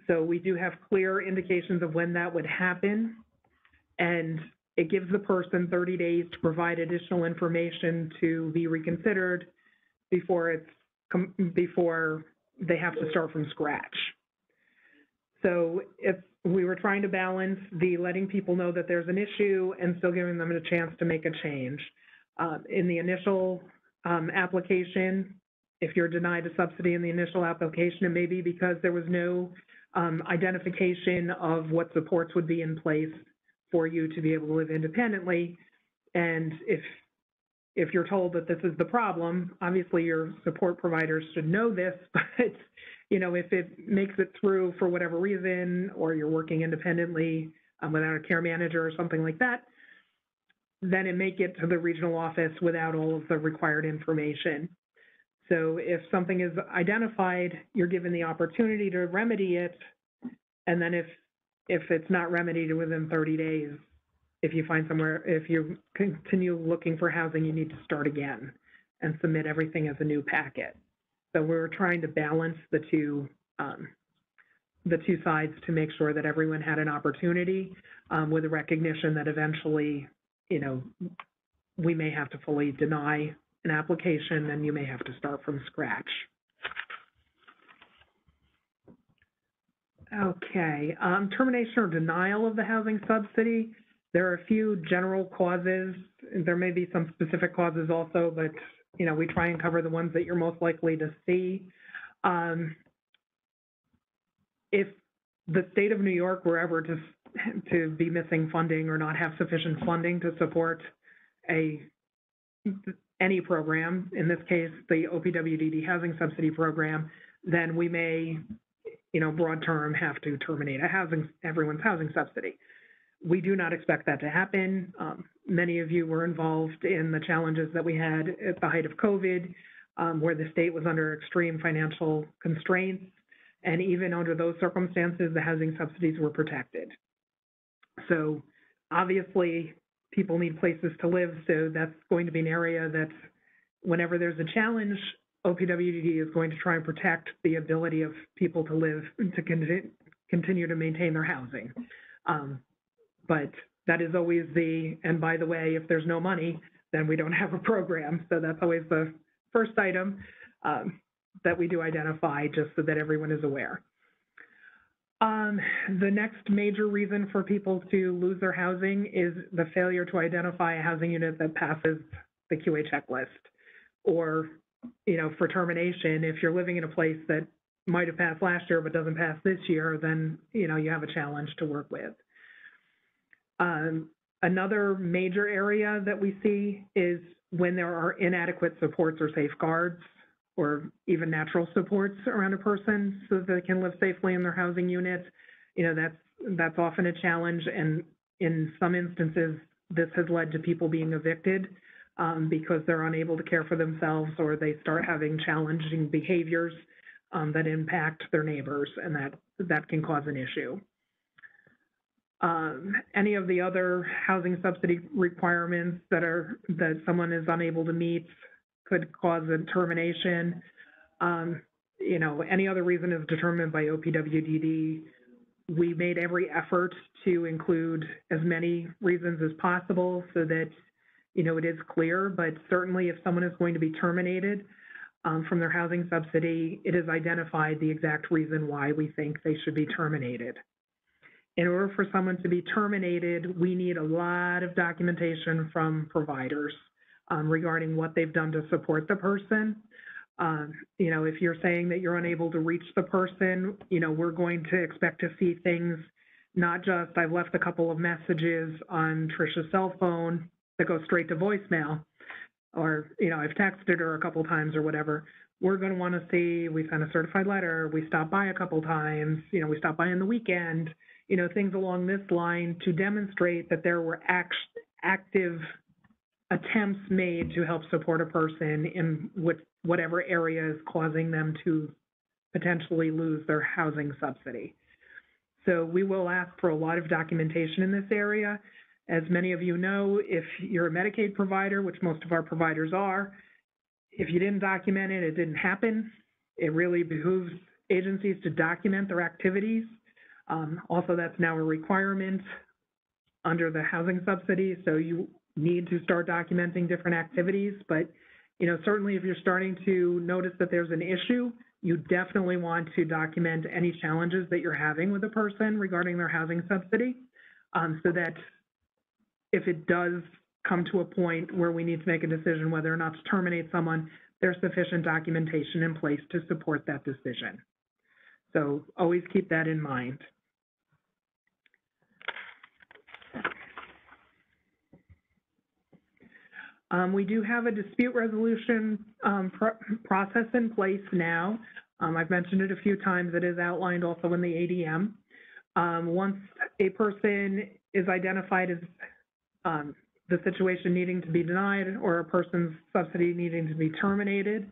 So we do have clear indications of when that would happen, and it gives the person 30 days to provide additional information to be reconsidered before they have to start from scratch. So if we were trying to balance the letting people know that there's an issue and still giving them a chance to make a change. In the initial application, if you're denied a subsidy in the initial application, it may be because there was no identification of what supports would be in place for you to be able to live independently. And if you're told that this is the problem, obviously your support providers should know this, but you know, if it makes it through for whatever reason, or you're working independently without a care manager or something like that, then it may get to the regional office without all of the required information. So if something is identified, you're given the opportunity to remedy it, and then if it's not remedied within 30 days, if you continue looking for housing, you need to start again and submit everything as a new packet. So we're trying to balance the two sides to make sure that everyone had an opportunity, with a recognition that eventually, you know, we may have to fully deny an application and you may have to start from scratch. Okay, termination or denial of the housing subsidy. There are a few general causes. There may be some specific causes also, but you know, we try and cover the ones that you're most likely to see. If the state of New York were ever to be missing funding or not have sufficient funding to support any program, in this case, the OPWDD housing subsidy program, then we may, you know, broad term have to terminate everyone's housing subsidy. We do not expect that to happen. Many of you were involved in the challenges that we had at the height of COVID, where the state was under extreme financial constraints. And even under those circumstances, the housing subsidies were protected. So obviously, people need places to live. So that's going to be an area that whenever there's a challenge, OPWDD is going to try and protect the ability of people to live, to continue to maintain their housing. But that is always and by the way, if there's no money, then we don't have a program. So that's always the first item that we do identify, just so that everyone is aware. The next major reason for people to lose their housing is the failure to identify a housing unit that passes the QA checklist. Or, you know, for termination, if you're living in a place that might have passed last year but doesn't pass this year, then, you know, you have a challenge to work with. Another major area that we see is when there are inadequate supports or safeguards, or even natural supports around a person so that they can live safely in their housing unit. You know, that's often a challenge, and in some instances, this has led to people being evicted because they're unable to care for themselves, or they start having challenging behaviors that impact their neighbors, and that can cause an issue. Any of the other housing subsidy requirements that someone is unable to meet could cause a termination. You know, any other reason is determined by OPWDD. We made every effort to include as many reasons as possible so that, you know, it is clear, but certainly if someone is going to be terminated from their housing subsidy, it is identified the exact reason why we think they should be terminated. In order for someone to be terminated, we need a lot of documentation from providers regarding what they've done to support the person. You know, if you're saying that you're unable to reach the person, you know, we're going to expect to see things, not just I've left a couple of messages on Trisha's cell phone that go straight to voicemail, or, you know, I've texted her a couple times or whatever. We're going to want to see, we sent a certified letter, we stopped by a couple times, you know, we stopped by on the weekend, you know, things along this line to demonstrate that there were active attempts made to help support a person in whatever area is causing them to potentially lose their housing subsidy. So we will ask for a lot of documentation in this area. As many of you know, if you're a Medicaid provider, which most of our providers are, if you didn't document it, it didn't happen. It really behooves agencies to document their activities. Also, that's now a requirement under the housing subsidy, so you need to start documenting different activities. But, you know, certainly if you're starting to notice that there's an issue, you definitely want to document any challenges that you're having with a person regarding their housing subsidy, so that if it does come to a point where we need to make a decision whether or not to terminate someone, there's sufficient documentation in place to support that decision. So always keep that in mind. We do have a dispute resolution process in place now. I've mentioned it a few times. It is outlined also in the ADM. Once a person is identified as the situation needing to be denied or a person's subsidy needing to be terminated,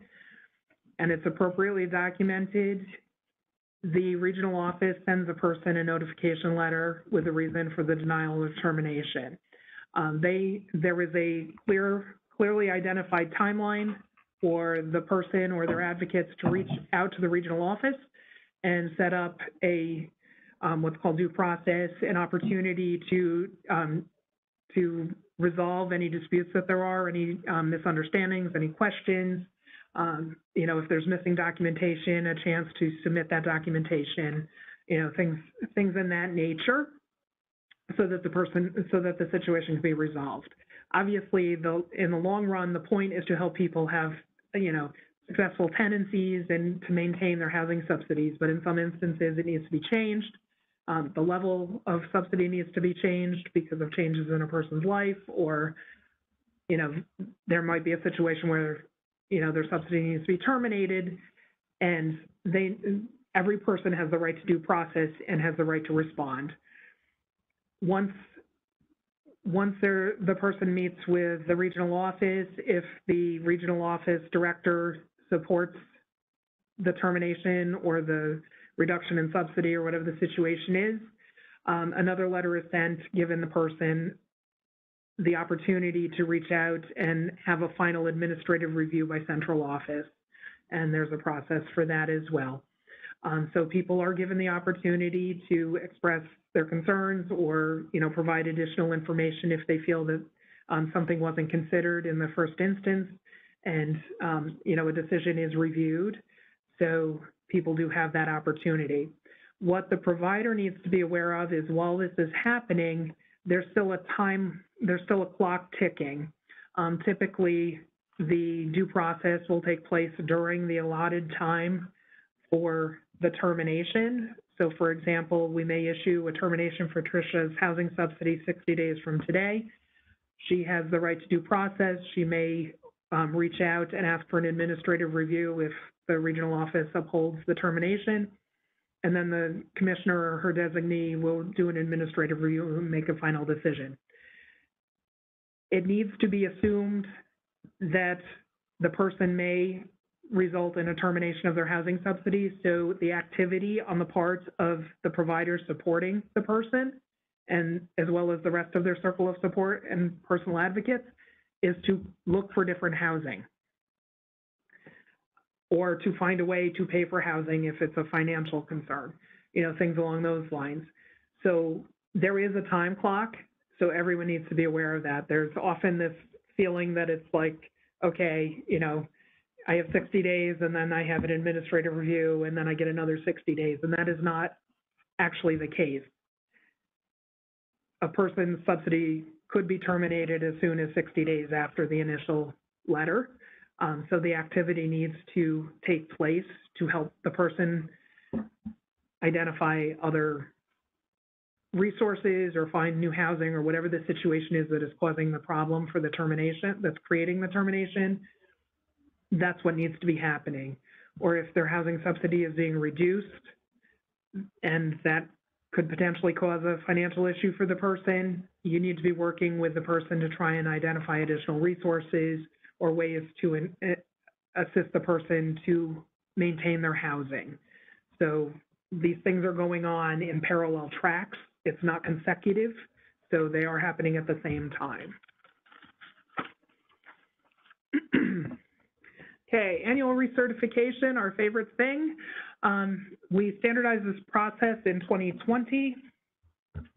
and it's appropriately documented, the regional office sends a person a notification letter with a reason for the denial or termination. There is a clearly identified timeline for the person or their advocates to reach out to the regional office and set up a what's called due process, an opportunity to resolve any disputes that there are, any misunderstandings, any questions. You know, if there's missing documentation, a chance to submit that documentation. You know, things in that nature, so that the situation can be resolved. Obviously, in the long run, the point is to help people have, you know, successful tenancies and to maintain their housing subsidies. But in some instances, it needs to be changed. The level of subsidy needs to be changed because of changes in a person's life, or, you know, there might be a situation where, you know, their subsidy needs to be terminated, and every person has the right to due process and has the right to respond. Once the person meets with the regional office, if the regional office director supports the termination or the reduction in subsidy or whatever the situation is, another letter is sent giving the person the opportunity to reach out and have a final administrative review by central office. And there's a process for that as well. So people are given the opportunity to express their concerns or, you know, provide additional information if they feel that something wasn't considered in the first instance, and, you know, a decision is reviewed. So people do have that opportunity. What the provider needs to be aware of is while this is happening, there's still a clock ticking. Typically, the due process will take place during the allotted time for the termination. So for example, we may issue a termination for Tricia's housing subsidy 60 days from today. She has the right to due process. She may reach out and ask for an administrative review if the regional office upholds the termination. And then the commissioner or her designee will do an administrative review and make a final decision. It needs to be assumed that the person may result in a termination of their housing subsidy. So the activity on the part of the provider supporting the person, and as well as the rest of their circle of support and personal advocates, is to look for different housing or to find a way to pay for housing if it's a financial concern, you know, things along those lines. So there is a time clock, so everyone needs to be aware of that. There's often this feeling that it's like, okay, you know, I have 60 days and then I have an administrative review and then I get another 60 days, and that is not actually the case. A person's subsidy could be terminated as soon as 60 days after the initial letter. So the activity needs to take place to help the person identify other resources or find new housing or whatever the situation is that is causing the problem for the termination, that's creating the termination. That's what needs to be happening. Or if their housing subsidy is being reduced and that could potentially cause a financial issue for the person, you need to be working with the person to try and identify additional resources or ways to assist the person to maintain their housing. So these things are going on in parallel tracks. It's not consecutive, so they are happening at the same time. Okay, annual recertification, our favorite thing. We standardized this process in 2020.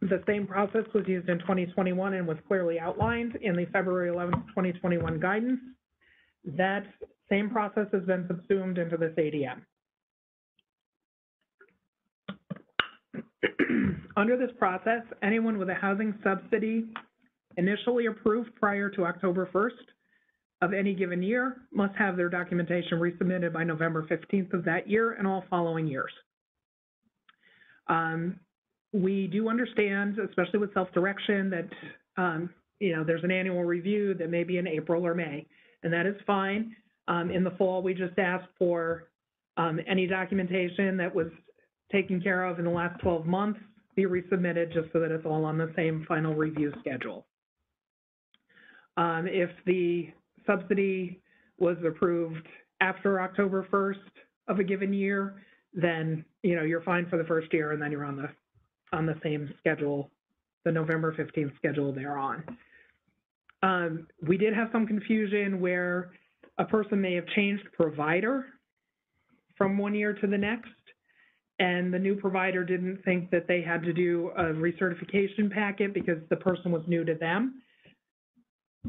The same process was used in 2021 and was clearly outlined in the February 11th, 2021 guidance. That same process has been subsumed into this ADM. Under this process, anyone with a housing subsidy initially approved prior to October 1st of any given year must have their documentation resubmitted by November 15th of that year and all following years. We do understand, especially with self-direction, that there's an annual review that may be in April or May, and that is fine. In the fall, we just asked for any documentation that was taken care of in the last 12 months be resubmitted, just so that it's all on the same final review schedule. If the subsidy was approved after October 1st of a given year, then you're fine for the first year, and then you're on the same schedule, the November 15th schedule thereon. We did have some confusion where a person may have changed provider from one year to the next, and the new provider didn't think that they had to do a recertification packet because the person was new to them.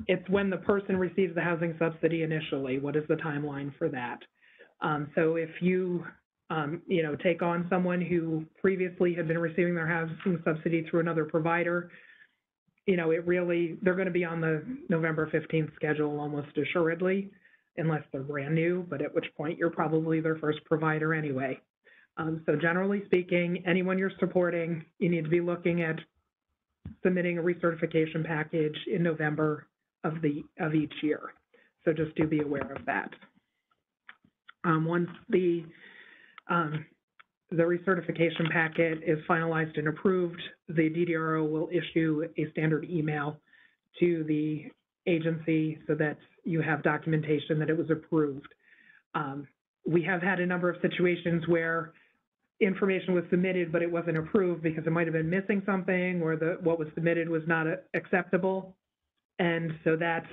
It's when the person receives the housing subsidy initially. What is the timeline for that? So if you, take on someone who previously had been receiving their housing subsidy through another provider, they're going to be on the November 15th schedule almost assuredly, unless they're brand new, but at which point you're probably their first provider anyway. So generally speaking, anyone you're supporting, you need to be looking at submitting a recertification package in November of each year. So just do be aware of that. Once the recertification packet is finalized and approved, the DDRO will issue a standard email to the agency so that you have documentation that it was approved. We have had a number of situations where information was submitted, but it wasn't approved because it might have been missing something, or what was submitted was not acceptable. And so that's,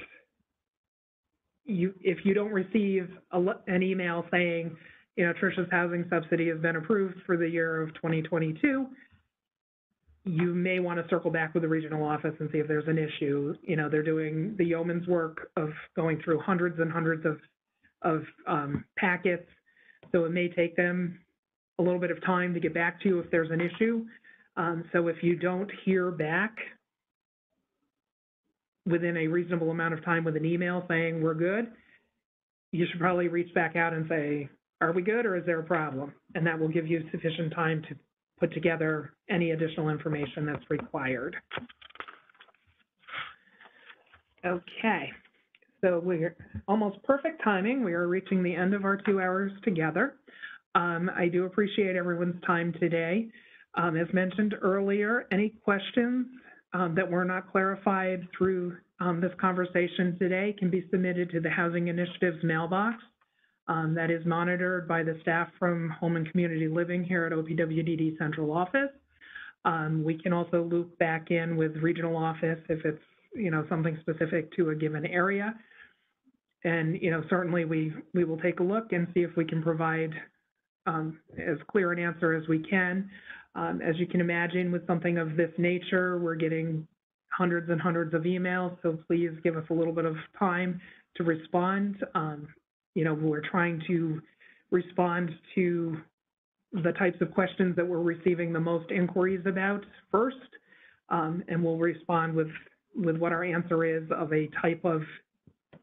if you don't receive an email saying, Tricia's housing subsidy has been approved for the year of 2022, you may want to circle back with the regional office and see if there's an issue. They're doing the yeoman's work of going through hundreds and hundreds of packets, so it may take them a little bit of time to get back to you if there's an issue. So if you don't hear back within a reasonable amount of time with an email saying we're good, you should probably reach back out and say, are we good or is there a problem? And that will give you sufficient time to put together any additional information that's required. Okay, so we're almost perfect timing. We are reaching the end of our 2 hours together. I do appreciate everyone's time today. As mentioned earlier, any questions that were not clarified through this conversation today can be submitted to the Housing Initiative's mailbox. That is monitored by the staff from Home and Community Living here at OPWDD Central Office. We can also loop back in with regional office if it's something specific to a given area. And certainly we will take a look and see if we can provide as clear an answer as we can. As you can imagine, with something of this nature, we're getting hundreds and hundreds of emails, so please give us a little bit of time to respond. We're trying to respond to the types of questions that we're receiving the most inquiries about first, and we'll respond with what our answer is of a type of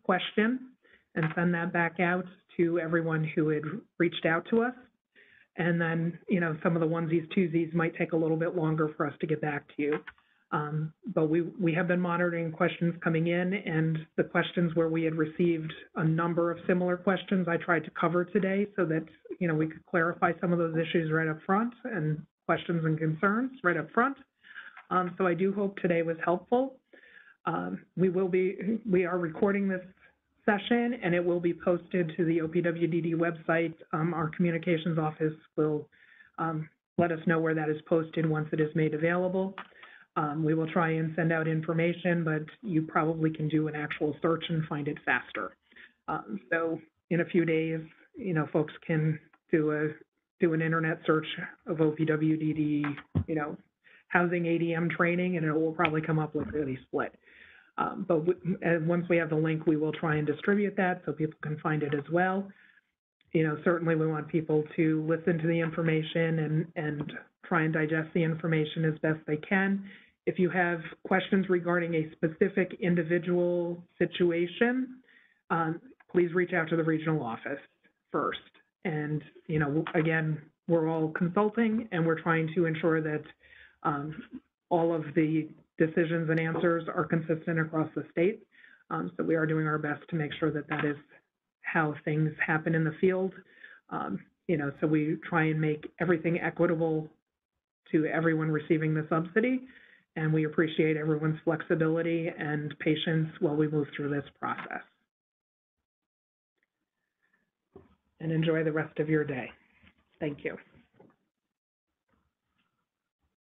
question and send that back out to everyone who had reached out to us. And then, some of the onesies, twosies might take a little bit longer for us to get back to you. But we have been monitoring questions coming in, and the questions where we had received a number of similar questions I tried to cover today so that, we could clarify some of those issues right up front and questions and concerns right up front. So I do hope today was helpful. We are recording this session, and it will be posted to the OPWDD website. Our communications office will let us know where that is posted once it is made available. We will try and send out information, but you probably can do an actual search and find it faster. So in a few days, you know, folks can do an internet search of OPWDD, you know, housing ADM training, and it will probably come up lickety split. But once we have the link, we will try and distribute that so people can find it as well. You know, certainly we want people to listen to the information and try and digest the information as best they can. If you have questions regarding a specific individual situation, please reach out to the regional office first. And, you know, again, we're all consulting and we're trying to ensure that all of the decisions and answers are consistent across the state. So we are doing our best to make sure that that is how things happen in the field. You know, so we try and make everything equitable to everyone receiving the subsidy, and we appreciate everyone's flexibility and patience while we move through this process. And enjoy the rest of your day. Thank you.